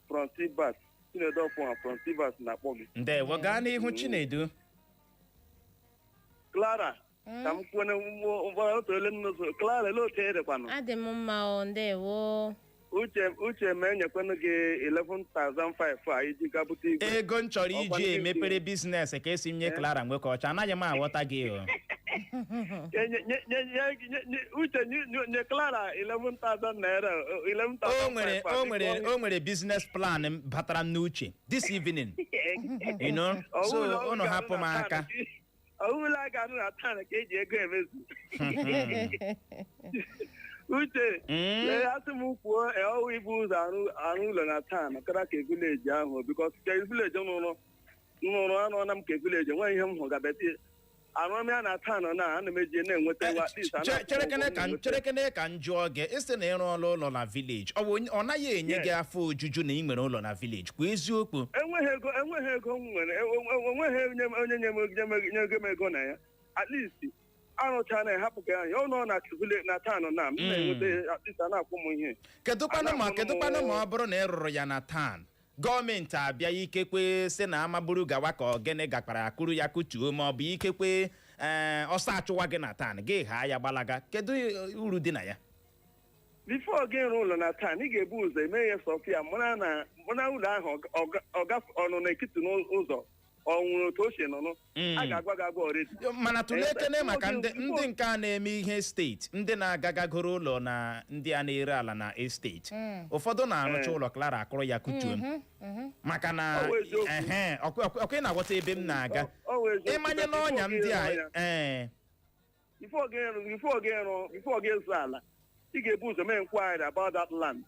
from Sibat. Chinedu ọfụma from Sibat na-akpọ gị. Ndewo gaa n'ihu Chinedu. Clara ka m kwene otele m n'ụzọ. Clara ele otu edekwanụ. Adị m mma ndewo. Uche ma enyekwanụ gị 11,500 a iji ga bute igwe. Ego m chọrọ iji emepere biznes ka esi m nye Clara Nweke Ọcha anaghị m aghọta gị o. Uche nye Clara 11,000 naira 11,500. O nwere business plan m batara m n'uche this evening. You know, so unu hapụ m aka. Ọwụla aka na taa ka eji ego emezu. Uche asị m kwuo ọwụ ibu ụzọ arụ ụlọ na taa makara ka vileji ahụ bikos ka vileji nụrụ anụ na m ka vileji nwe ihe m hụ gabeti arụm ya na taa nọ na ana m eji na-enweta cherekene ka m jụọ gị isi na ịrụ ọrụ ụlọ na vileji ọ naghị enye gị afọ ojuju na ị nwere ụlọ na vileji kwa eziokwu enweghị ego m nwere enweghị onye nye m ego na ya at least arụcha na-ehapụ gị anya ọ nọ na taanụ na m na-enweta atịsa na-akwụ m ihe. Kedụkwanụ ma ọ bụrụ na ị rụrụ ya na taan gọọmenti abịa ikekwe si na amaburu gawa ka ogene gakwara akụrụ ya kutuo ma ọ bụ ikekwe ọsọ achụwa gị na taan gị haa ya gbalaga kedu uru dị na ya? Bifo gị rụọ ụlọ na taan ị ga-ebu ụzọ eme ya sọfịa mụna ụlọ ahụ ọnụ n'etiti n'ụzọ ọ nwụrụ otu o si nọ a ga-agwa gị agwa ọrịa mana tụlee ekene maka ndị nke a na-eme ihe steeti ndị na-agagagoro ụlọ na ndị a na-ere ala na esteti ụfọdụ na-arụcha ụlọ Clara akụrụ ya kutuo maka na ọkụ na-aghọta ebe m na-aga ịmanye n'ọnya ndị a before gị ịzụ ala ị ga-ebu ụzọ mee inquiry about that land.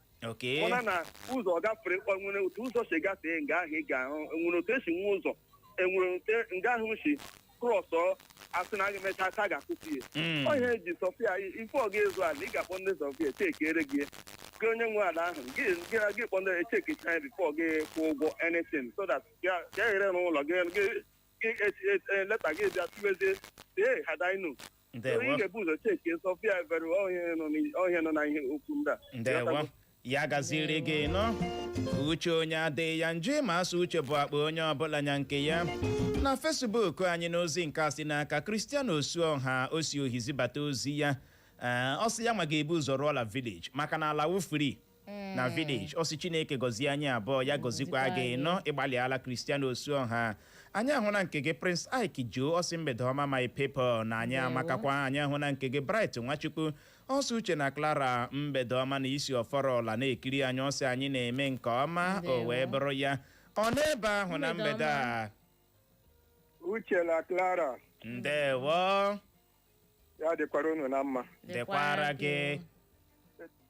Mana na ụzọ gafere nwere otu ụzọ si gafee nga ahụ ị ga-ahụ nwere otu esi nwe ụzọ enwere nga ahụ si krọsọ asị na aga emecha aka ga-akwụsị ya onye eji sọfịa ife ọ ga-ezu ala ị ga-akpọ ndị sọfịa chekere gị onye nwe ala ahụ gị kpọ ndị echekicha ya bifo gị kwụ ụgwọ anything so that ga-eghere n'ụlọ gị leta gị bịa timezie hadainu ị ga-ebu ụzọ cheki sọfịa vere onye nọ na ihe okwu ndị a. Ya gaziri gị nọ uche onye adịghị ya nje ma asụ uche bụ akpa onye ọbụla nya nke ya na Facebook anyị n'ozi nke a si n'aka Christian Osuọha osi ohizi bata ozi ya ọ sị ya nwa ga-ebu ụzọ rụọ la village maka na ala wufuri na village ọ sị Chineke gọzie anyị abụọ ya gọzikwa gị nọ ịgbalịala Christian Osuọha anyị ahụ na nke gị Prince Ike Jo ọ sị mgbede ọma my people na anyị amakakwa anyị ahụ na nke gị Bright Nwachukwu ọsọ uche na Clara mgbede ọma na isi ọfọrọla na-ekiri anyị ọsị anyị na-eme nke ọma o wee bụrụ ya ọ n'ebe ahụ na mgbede a Uche na Clara ndewo ya dịkwara unu na mma dịkwara gị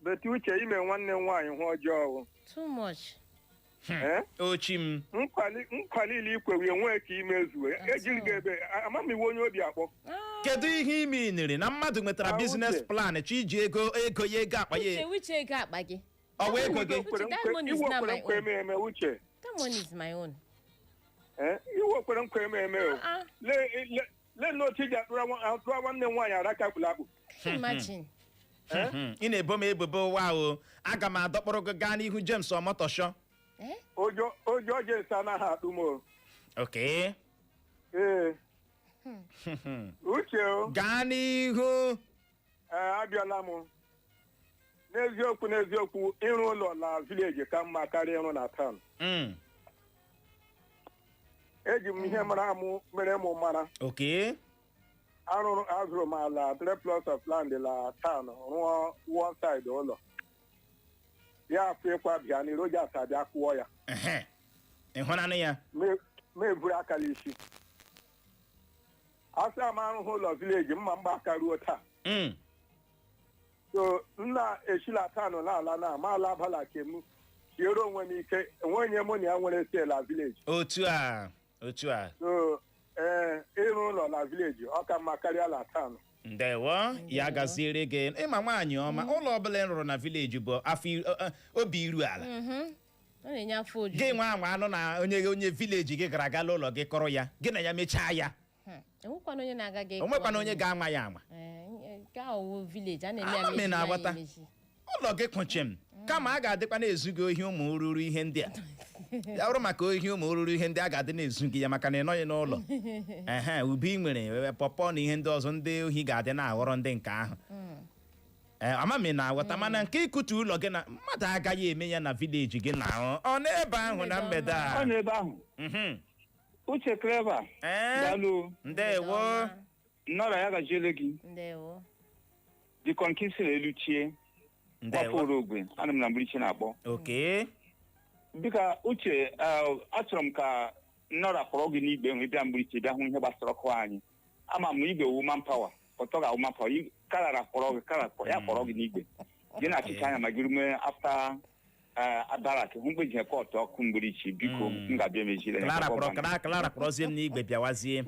betu Uche ime nwanne m nwaanyị hụ ọjọọ too much ochi m nkwalili ikwewe enwe ka imezuo ejiri gị ebe amamiwe onye obi akpọ kedu ihe ime niri na mmadụ nwetara business plan chọ iji ego ya ego akpa ya uche ego akpa gị ọ wee ego gị iwekwere nkwa eme Uche that money is my own iwekwere nkwa eme o lee n'otu iji atụra nwanne m nwaanyị araka kpụlakpụ imagine ị na-ebo m ebubo ụwa o aga m adọkpụrụ gị gaa n'ihu James Omotosho ụjọ James anaghị atụ m o okay Uche o gaa n'ihu abịala m n'eziokwu ịrụ ụlọ na vileji ka mma karịa ịrụ na taụn. Eji m ihe mere mụ mara. Azụrụ m ala 3 plots of land na taụn rụọ one side ụlọ. Ya afọ ịkwa bịa n'iru Rojas abịa kụọ ya. Ịhụnanụ ya? Meburu akala isi. Asị m arụghị ụlọ vileji mma mgba aka ruo taa. So nna eshila taụn n'ala na amaala abala kem tiere onwe m ike enwe onye mụ na ya nwere sela vileji. Otu a. So ịrụ ụlọ na vileji ọ ka mma karịa la taụn. Ndewo ya gaziere gị ịma nwaanyị ọma ụlọ ọbụla rụrụ na vileji bụ afọ obi iru ala. Gị nwa anwa anụ na onye vileji gị gara agala ụlọ gị kọrọ ya gị na ya mechaa ya. Onwekwana onye ga-ama ya ama. Ama m na-aghọta ụlọ gị kụchim kama a ga-adịkwa na-ezu gị ohi ụmụ ruru ihe ndị a. Ya bụrụ maka ohi ụmụ ruru ihe ndị a ga-adị na-ezu gị ya maka na ị nọghị n'ụlọ. Ubi nwere pọpọ na ihe ndị ọzọ ndị ohi ga-adị na-aghọrọ ndị nke ahụ. Ama m na-aghọta mana nke ịkụtu ụlọ gị na mmadụ agaghị eme ya na vileji gị na ọ n'ebe ahụ na mgbede a. Ọ n'ebe ahụ. Uche Clever. Daalụ. Ndewo. Nnọrọ ya gajiele gị. Ndewo. Dịkọ nke isi elu chie. Gbapụrụ ogwe ana m na mgbirichi na-akpọ. Bika Uche achọrọ m ka nnọrọ kpọrọ gị n'igwe nwee bịa mgbirichi bịa hụ ihe gbasara ọkụ anyị. Ama m igwe woman power ọtọ ga woman power karara kpọrọ gị ya kpọrọ gị n'igwe. Gị na-achịcha anya ma gị rume afta Abarak hụ mgbe ji kọtụ ọkụ mgbirichi biko m ga-abịa mejire Clara kpọrọzie m n'igwe bịawazie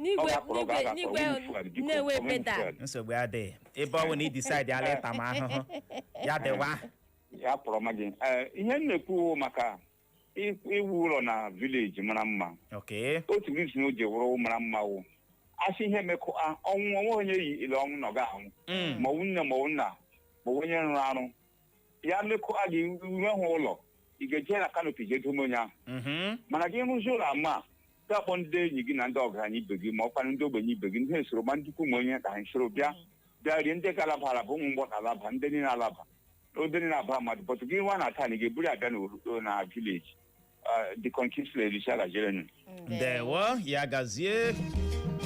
nsogbu adịghị ebe ọ bụ na ịdịsaịdị ala ịta m ahụhụ ya dịwa ya kpọrọ ma gị ihe m na-ekwu maka iwu ụlọ na vileji mara mma otu rizin o ji wụrụ mara mma wụ asị ihe mekọ ọnwụ onwe onye yi ile ọnwụ nọ ga-anwụ ma ọwụ nne ma ọwụ nna ma onye rụrụ arụ ya mekọ a ga-enwe hụ ụlọ ị ga-eje na kanopi jee dome onye ahụ mana gị rụzi ụlọ ama ga-akpọ ndị enyi gị na ndị ọgaranya ibe gị ma ọkwanụ ndị ogbenye ibe gị ndị esoro ma ndịkwu ma onye ka ha soro bịa rie ndị ga-alaba alaba ụmụ mgbọ na-alaba ndị niile alaba ndị niile aba mmadụ bọtụ gị nwa na taa na ị ga-eburu abịa n'orudo na vileji dịkọ nke isla elisha gajerenu. Ndewo ya gazie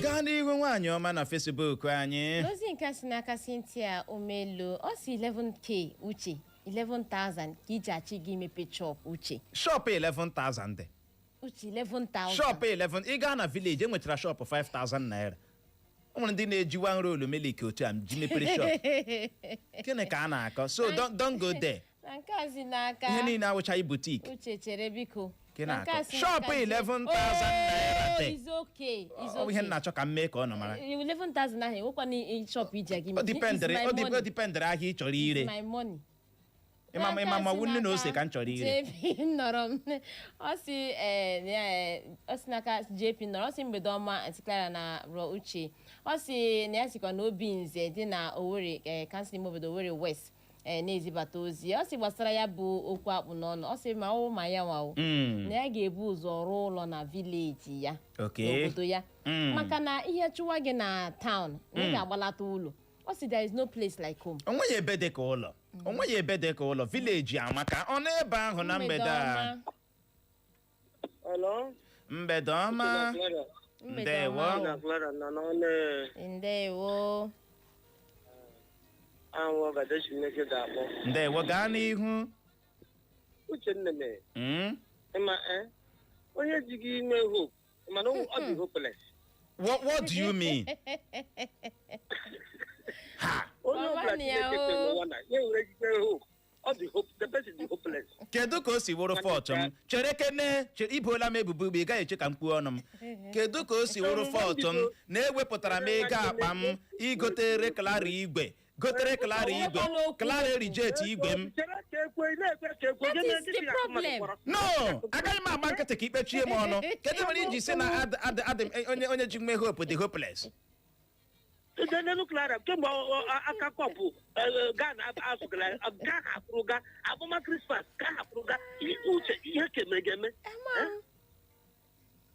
gaa n'ihu nwaanyị ọma na Facebook anyị. Ozi nke si n'aka Cynthia Omelu ọ si 11k Uche 11,000 ka iji achị gị mepe shop Uche. Shop 11,000. Uche 11,000. Shop 11 ị gaa na village enwetara shop 5,000 naira. O nwere ndị na-ejiwa nri olu melik otu a ji mepere shop. Gịnị ka a na-akọ? So don't go there. Na nke a si n'aka ihe niile awụchaghị boutique. Uche chere biko. Shop 11,000 naira dị. It's okay. Ọ bụ ihe na-achọ ka m mee ka ọ nọ mara. 11,000 ahụ enwekwana shop iji gị. O dipendere ahịa ị chọrọ ire. It's my money. Ịma wunne na ose ka m chọrọ ire. JP nọrọ m ọ si n'aka JP nọrọ ọ si mgbede ọma Antiklara na Ro Uche ọ si na ya sikwa na obi nze dị na Owerri kansụl ime obodo Owerri West na-ezibata ozi ọ si gbasara ya bụ okwu akpụ n'ọnụ ọ si ma ọ ma ya nwawo na ya ga-ebu ụzọ rụọ ụlọ na vileji ya obodo ya maka na ihe chụwa gị na taụn na ị ga-agbalata ụlọ ọ si there is no place like home. Onweghị ebe dị ka ụlọ onweghị ebe dị ka ụlọ vileji amaka ọ n'ebe ahụ na mgbede a. Mgbede ọma. Ndewo. Ndewo. Ndewo gaa n'ihu. Uche nnene. Onye ji gị ime hope mana ọ dị hopeless. What do you mean? Kedu ka o si wụrụ fọtụ m? Chere kene ibuola m ebubo ị gaghị eche ka m kwuo ọnụ m. Kedu ka o si wụrụ fọtụ m na ewepụtara m ego akpa m igotere Clara igwe gotere Clara igwe Clara erijeti igwe m. No, agaghị m agba nkịtị ka ikpechie m ọnụ. Kedu mere iji si na onye ji mme hope dị hopeless? Nenu Clara kemgbe aka kọpụ gaa azụgara gaa hapụrụ ga abụma Krismas gaa hapụrụ ga Uche ihe kemere ga-eme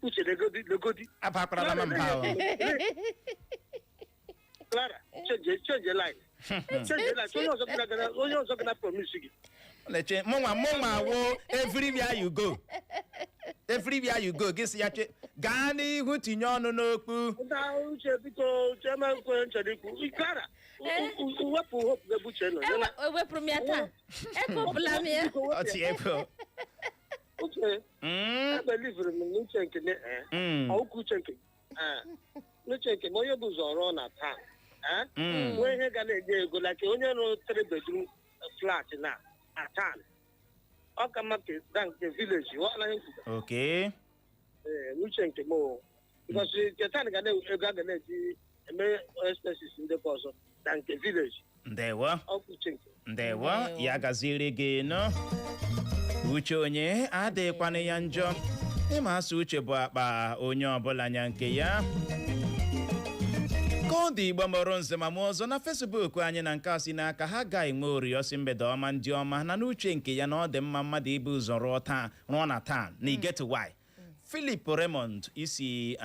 Uche legodi abakwara m mba Clara change line onye ọzọ gị na promise gị. Leche mụnwa wo everywhere you go. Everywhere you go, gị si ya gaa n'ihu tinye ọnụ n'okpu. Uche biko chema nkwe nchedikwu. Ikara. Wepụ hope ga-ebuche nọ. Wepụrụ m ya taa. Ekopụla m ya. Ọtị eko. Uche. Ebelivere m n'uche nke ọkụ uche nke. N'uche nke onye bụ ụzọ ọrụ na taa. Nwee ihe ga na-enye ego like onye nọ 3 bedroom flat na atan. Ọ ka mma nke village anaghị nkwuga. Okay. N'uche nke m because ketan ga na-ego ga na-eji eme expenses ndị ọzọ na nke village. Ndewo. Uche nke. Ndewo ya gaziri gị no. Uche onye adịkwana ya njọ. Ịma asụ uche bụ akpa onye ọbụla nya nke ya. Ka ọ dị Igbo mụrụ nze ma mụ ọzọ na Facebook anyị na nke asị n'aka ha ga-enwe oriosi mgbede ọma ndị ọma na n'uche nke ya na ọ dị mma mmadụ ibu ụzọ rụọ na taa na iget why. Philip Raymond isi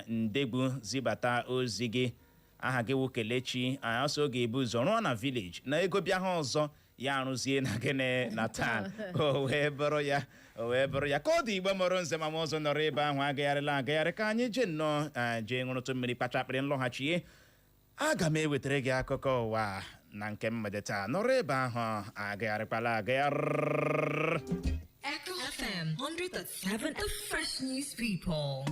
ndegbu zibata ozi gị aha gị wụ Kelechi ọsọ ga-ebu ụzọ rụọ na village na ego bịa ha ọzọ ya arụzie na gịnị na taa o wee bụrụ ya ka ọ dị Igbo mụrụ nze ma ọzọ nọrọ ebe ahụ agagharị ka anyị jee nnọọ jee ṅụrụtụ mmiri kpachapịrị nlọghachie. Aga m ewetara gị akụkọ ụwa na nke mgbede taa nọrọ ebe ahụ agagharịkwala agagharị. Echo FM 100.7, the fresh news people.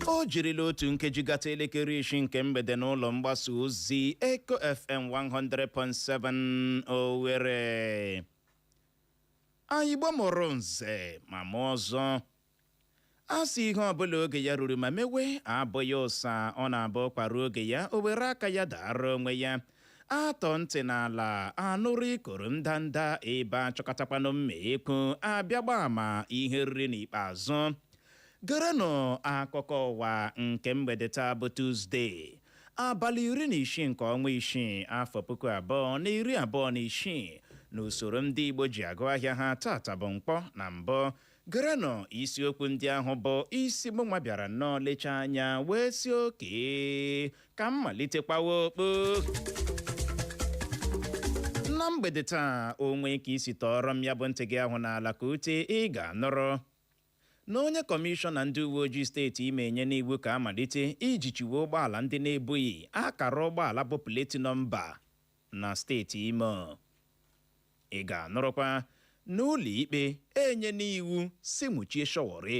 O jirila otu nkeji gata elekere 6 nke mgbede n'ụlọ mgbasa ozi Echo FM 100.7 Owerri. Anyị gbamụrụ nze ma mụ ọzọ. Asị ihe ọbụla oge ya ruru ma mewe abụghị ụsa ọ na-abụ kwara oge ya o were aka ya dara onwe ya. Atọ ntị n'ala anụrụ ikoro ndanda ebe achọkatakwanụ mmekwu abịa gbama ihe riri n'ikpeazụ. Gerenụ akụkọ ụwa nke mgbede taa bụ Tuesday abalị 16 nke ọnwa 6 afọ 2026 n'usoro ndị Igbo ji agụ ahịa ha tata bụ Nkwọ na Mbọ. Gerenụ isiokwu ndị ahụ bụ isi mụnwa bịara nnọọ lecha anya wee si oke ka mmalitekwawa okpo. Na mgbede taa onwe ka isi tọrọ m ya bụ ntị gị ahụ n'ala ka ute ị ga-anọrọ na onye kọmishọna ndị uwe ojii steeti ime enye n'iwu ka amalite iji chiwe ụgbọala ndị na-ebughị akara ụgbọala bụ pleti nọmba na steeti Imo. Ị ga-anụrụkwa n'ụlọ ikpe enye n'iwu si nwuchie Sowore.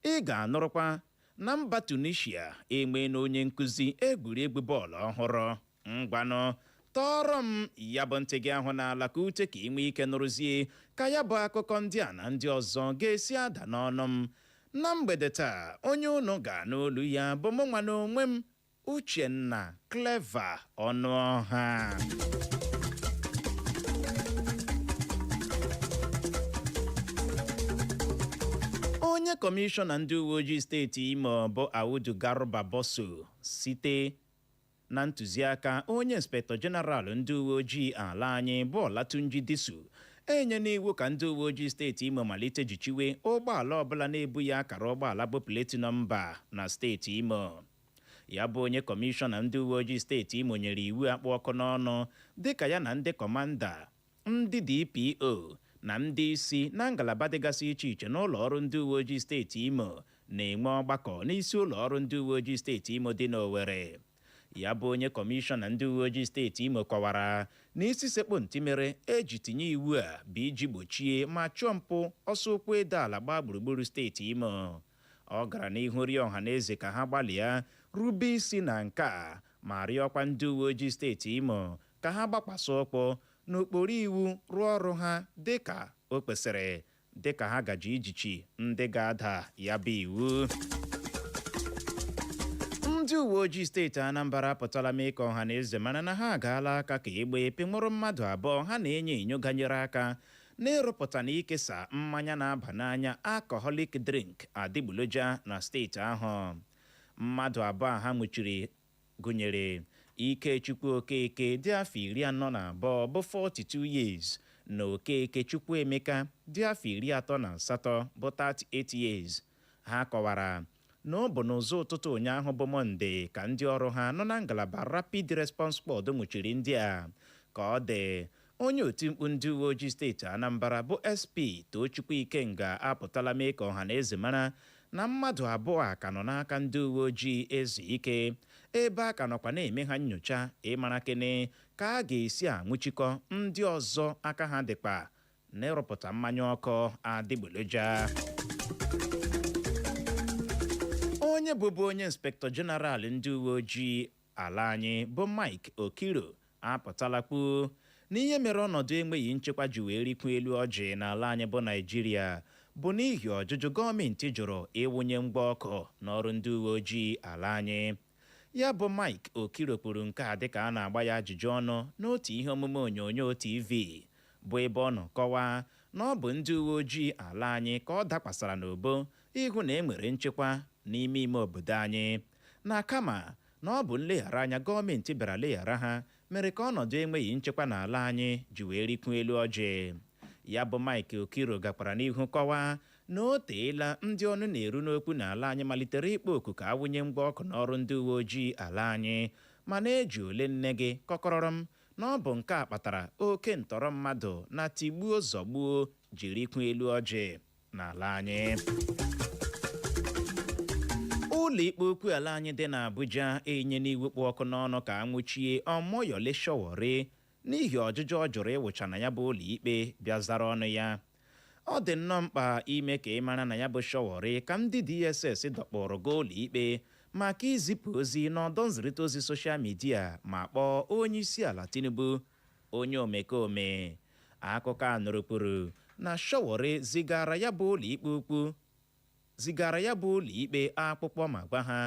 Ị ga-anụrụkwa na mba Tunisia eme na onye nkụzi egwuregwu bọọlụ ọhụrụ. Ngwanụ tọrọ m ya bụ ntị gị ahụ n'ala ka ute ka ị nwee ike nụrụzie ka ya bụ akụkọ ndị a na ndị ọzọ ga-esi ada n'ọnụ m. Na mgbede taa onye unu ga-anụ olu ya bụ mụnwa na onwe m Uchenna Clever Ọnụọha. Onye kọmishọna ndị uwe ojii steeti Imo bụ Audu Garba Boso site na ntụziaka onye inspektọ jeneral ndị uwe ojii ala anyị bụ Olatunji Disu enye n'iwu ka ndị uwe ojii steeti Imo malite jichiwe ụgbọala ọbụla na-ebughị akara ụgbọala bụ pleti nọmba na steeti Imo. Ya bụ onye kọmishọna ndị uwe ojii steeti Imo nyere iwu akpụ ọkụ n'ọnụ dịka ya na ndị kọmanda, ndị DPO na ndị isi na ngalaba dịgasị iche iche n'ụlọ ọrụ ndị uwe ojii steeti Imo na-enwe ọgbakọ n'isi ụlọ ọrụ ndị uwe ojii steeti Imo dị n'Owerri. Ya bụ onye kọmishọna ndị uwe ojii steeti Imo kọwara na isi sekpụ ntị mere eji tinye iwu a bụ iji gbochie ma chụọ mpụ ọsọ ụkwụ ede ala gbaa gburugburu steeti Imo. Ọ gara n'ihu rịọ ọha na eze ka ha gbalịa rube isi na nke a ma rịọkwa ndị uwe ojii steeti Imo ka ha gbakwasị ụkwụ n'okporo iwu rụọ ọrụ ha dịka o kwesịrị dịka ha gaji ijichi ndị ga-ada ya bụ iwu. Ndị uwe ojii steeti Anambra apụtala mee ka ọha na eze mara na ha agaala aka ka egbe penwụrụ mmadụ abụọ ha na-enyo enyo ganyere aka n'ịrụpụta na ikesa mmanya na-aba n'anya alcoholic drink adịgboloja na steeti ahụ. Mmadụ abụọ ha nwụchiri gụnyere Ikechukwu Okeke dị afọ 42 bụ 42 years na Okeke Chukwuemeka dị afọ 38 bụ 38 years. Ha kọwara na ọ bụ n'ụzọ ụtụtụ ụnyaahụ bụ Mọnde ka ndị ọrụ ha nọ na ngalaba Rapid Response Squad nwụchiri ndị a. Ka ọ dị, onye oti mkpu ndị uwe ojii steeti Anambra bụ SP Tochukwu Ikenga apụtala mee ka ọha na eze mara na mmadụ abụọ a ka nọ n'aka ndị uwe ojii ezu ike, ebe a ka nọkwa na-eme ha nnyocha ịmara kene ka a ga-esi anwụchikọ ndị ọzọ aka ha dịkwa n'ịrụpụta mmanya ọkụ adịgboloja. Onye bụbu onye inspektọ jeneral ndị uwe ojii ala anyị bụ Mike Okiro apụtala kwuo n'ihe mere ọnọdụ enweghị nchekwa ji wee rikwu elu ọjị n'ala anyị bụ Naịjirịa bụ n'ihi ọjụjụ gọọmenti jụrụ ịwụnye ngwa ọkụ n'ọrụ ndị uwe ojii ala anyị. Ya bụ Mike Okiro kwuru nke a dịka a na-agba ya ajụjụ ọnụ n'otu ihe omume onyonyo TV bụ ebe ọ nọ kọwaa na ọ bụ ndị uwe ojii ala anyị ka ọ dakwasara n'obo ịhụ na e nwere nchekwa n'ime ime obodo anyị, na kama na ọ bụ nleghara anya gọọmenti bịara leghara ha mere ka ọnọdụ enweghị nchekwa n'ala anyị ji wee rikwu elu ọjị. Ya bụ Mike Okiro gakwara n'ihu kọwaa na o teela ndị ọnụ na-eru n'okwu n'ala anyị malitere ịkpọ oku ka awụnye ngwa ọkụ n'ọrụ ndị uwe ojii ala anyị, mana eji ole nne gị kọkọrọrọ m na ọ bụ nke a kpatara oke ntọrọ mmadụ na tigbuo zọgbuo ji rikwu elu ọjị n'ala anyị. Ụlọ ikpe okwu ala anyị dị n'Abuja enye n'iwu kpụ ọkụ n'ọnụ ka anwụchie Omoyole Sowore n'ihi ọjụjụ ọ jụrụ ịwụcha na ya bụ ụlọ ikpe bịa zara ọnụ ya. Ọ dị nnọọ mkpa ime ka ị mara na ya bụ Sowore ka ndị DSS dọkpụrụ gaa ụlọ ikpe maka izipụ ozi n'ọdọ nzirịta ozi soshal midia ma kpọọ onye isi ala Tinubu onye omekome. Akụkọ a nụrụpụrụ na Sowore zigara ya bụ ụlọ ikpe akpụkpọ ma gwa ha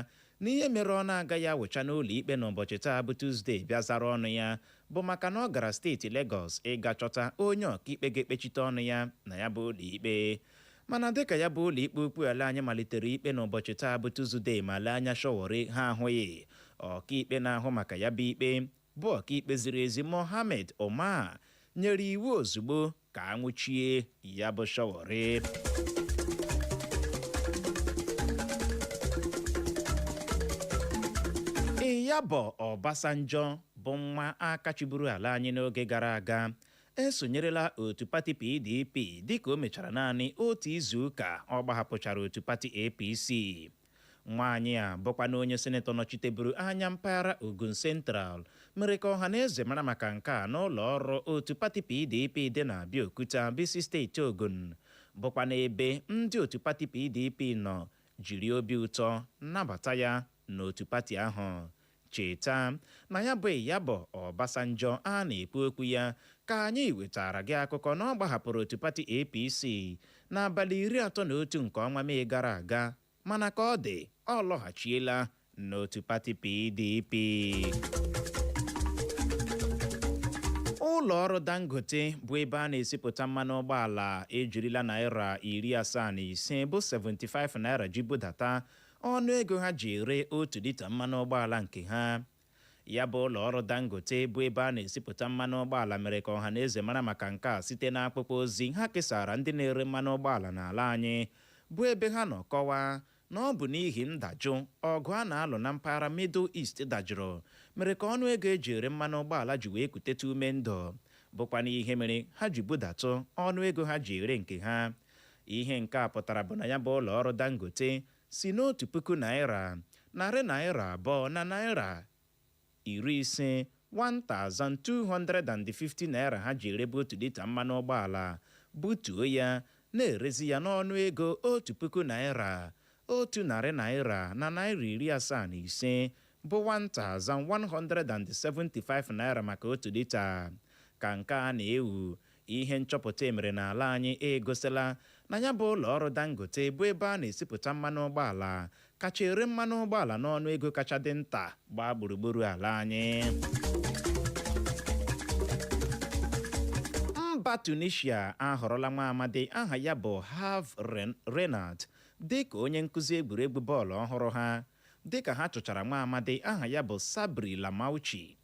n'ihe mere ọ na-agaghị awụcha n'ụlọ ikpe n'ụbọchị taa bụ Tuzdee bịa zara ọnụ ya bụ maka na ọ gara steeti Lagos ịga chọta onye ọkaikpe ga-ekpechite ọnụ ya na ya bụ ụlọ ikpe. Mana dịka ya bụ ụlọ ikpe okwu ala anyị malitere ikpe n'ụbọchị taa bụ Tuzdee ma lee anya Sowore ha ahụghị. Ọkaikpe na-ahụ maka ya bụ ikpe bụ ọkaikpe ziri ezi Mohammed Omar nyere iwu ozugbo ka anwụchie ya bụ Sowore. Iyabo Obasanjo bụ nwa aka chịburu ala anyị n'oge gara aga esonyerela otu pati PDP dịka o mechara naanị otu izu ụka ọ gbahapụchara otu pati APC. Nwaanyị a bụkwa na onye senetọ nọchiteburu anya mpaghara Ogun Central mere ka ọha na eze mara maka nke a n'ụlọ ọrụ otu pati PDP dị na Abeokuta bisi steeti Ogun, bụkwa n'ebe ndị otu pati PDP nọ jiri obi ụtọ nnabata ya n'otu pati ahụ. Cheta na ya bụ Iyabo Obasanjo a na-ekwu okwu ya ka anyị wetara gị akụkọ na ọ gbahapụrụ otu pati APC n'abalị 31 nke ọnwa Mee gara aga, mana ka ọ dị ọ lọghachiela n'otu pati PDP. Ụlọ ọrụ Dangote bụ ebe a na-esipụta mmanụ ụgbọala ejirila naira 75 bụ 75 naira ji budata ọnụ ego ha ji ere otu lita mmanụ ụgbọala nke ha. Ya bụ ụlọ ọrụ Dangote bụ ebe a na-esipụta mmanụ ụgbọala mere ka ọha na eze mara maka nke a site n'akpụkpọ ozi ha kesara ndị na-ere mmanụ ụgbọala n'ala anyị, bụ ebe ha nọ kọwaa na ọ bụ n'ihi ndajụ ọgụ a na-alụ na mpaghara Middle East dajụrụ mere ka ọnụ ego eji ere mmanụ ụgbọala ji wee kutete ume ndụ, bụkwa n'ihe mere ha ji budatụ ọnụ ego ha ji ere nke ha. Ihe nke a pụtara bụ na ya bụ ụlọ ọrụ Dangote si n'otu puku naira, narị naira abụọ na naira 50 1250 naira ha ji erebe otu lita mmanụ ụgbọala butuo ya na-erezi ya n'ọnụ ego otu puku naira, otu narị naira na naira 75 bụ 1175 naira maka otu lita. Ka nke a na-ewu, ihe nchọpụta emere n'ala anyị egosila na ya bụ ụlọ ọrụ Dangote bụ ebe a na-esipụta mmanụ ụgbọala kacha ere mmanụ ụgbọala n'ọnụ ego kacha dị nta gbaa gburugburu ala anyị. Mba Tunisia ahọrọla nwa amadi aha ya bụ Herve Renard dịka onye nkụzi egwuregwu bọọlụ ọhụrụ ha dịka ha chọchara nwa amadi aha ya bụ Sabri Lamouchi.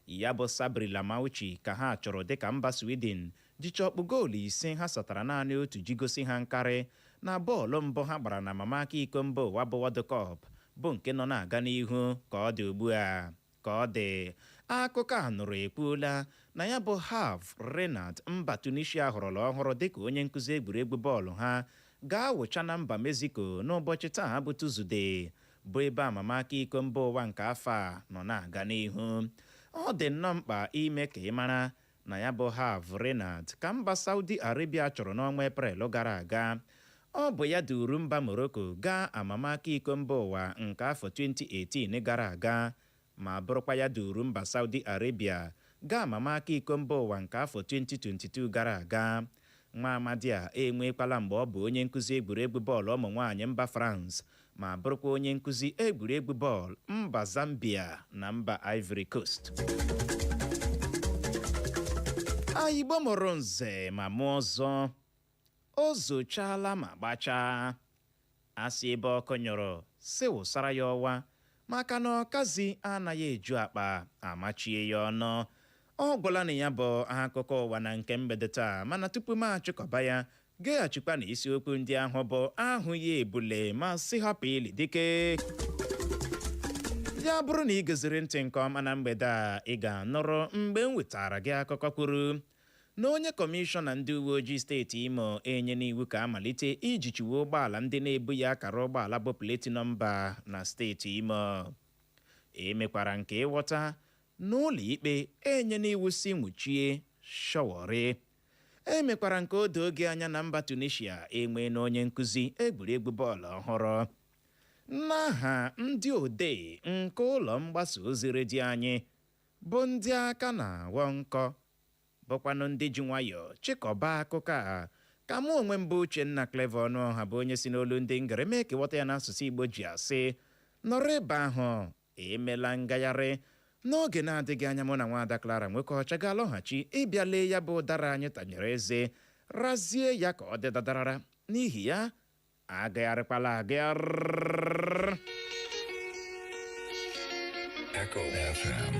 Ya bụ Sabri Lamouchi ka ha chọrọ dịka mba Sweden ji chọkpụ goolu 5 ha satara naanị otu ji gosi ha nkarị na bọọlụ mbụ ha gbara na mamaka iko mba ụwa bụ World Cup bụ nke nọ na-aga n'ihu ka ọ dị ugbu a. Ka ọ dị akụkọ a nụrụ ekwuola na ya bụ Herve Renard mba Tunisia họrọla ọhụrụ dịka onye nkụzi egwuregwu bọọlụ ha ga-awụcha na mba Mexico n'ụbọchị taa bụ Tuzdee bụ ebe amamaka iko mba ụwa nke afọ a nọ na-aga n'ihu. Ọ dị nnọọ mkpa ime ka ị mara na ya bụ Herve Renard ka mba Saudi Arabia chọrọ n'ọnwa Eprel gara aga. Ọ bụ ya duru mba Morocco gaa amamaka iko mba ụwa nke afọ 2018 gara aga ma bụrụkwa ya duru mba Saudi Arabia gaa amamaka iko mba ụwa nke afọ 2022 gara aga. Nwa amadi a enwekwala mgbe ọ bụ onye nkụzi egwuregwu bọọlụ ụmụ nwaanyị mba France ma bụrụkwa onye nkụzi egwuregwu bọọlụ mba Zambia na mba Ivory Coast. Igbo mụrụ nze ma mụọ ọzọ o zochala ma gbachaa asị ebe ọkụ nyụrụ si wụsara ya ọwa maka na ọkazi anaghị eju akpa amachie ya ọnụ. Ọ gwụla na ya bụ akụkọ ụwa na nke mgbede taa, mana tupu m achịkọba ya geghachikwa na isiokwu ndị ahụ bụ ahụ ya ebule ma si hapụ ili dike. Ya bụrụ na ị geziri ntị nke ọma na mgbede a ị ga-anụrụ mgbe m wetara gị akụkọ kwuru na onye kọmishọna ndị uwe ojii steeti Imo enye n'iwu ka amalite iji chiwe ụgbọala ndị na-ebughị akara ụgbọala bụ pleti nọmba na steeti Imo. Emekwara nke ịghọta n'ụlọ ikpe enye n'iwu si nwụchie Shawori. Emekwara nke odo oge anya na mba Tunisia enwe na onye nkụzi egwuregwu bọọlụ ọhụrụ. N'aha ndị odee nke ụlọ mgbasa ozi redio anyị bụ ndị aka na-awọ nkọ bụkwanụ ndị ji nwayọọ chịkọba akụkọ a ka mụ onwe m bụ Uchenna Clever Ọnụọha bụ onye si n'olu ndị ngere mee ka ịghọta ya n'asụsụ Igbo ji asị nọrọ ebe ahụ emela ngagharị n'oge na-adịghị anya mụ na nwaada Clara Nwekọcha ga-alọghachi ịbịa lee ya bụ ụdara anyị tanyere eze razie ya ka ọ dị dadarara n'ihi ya agagharịkwala agagharị. Echo FM.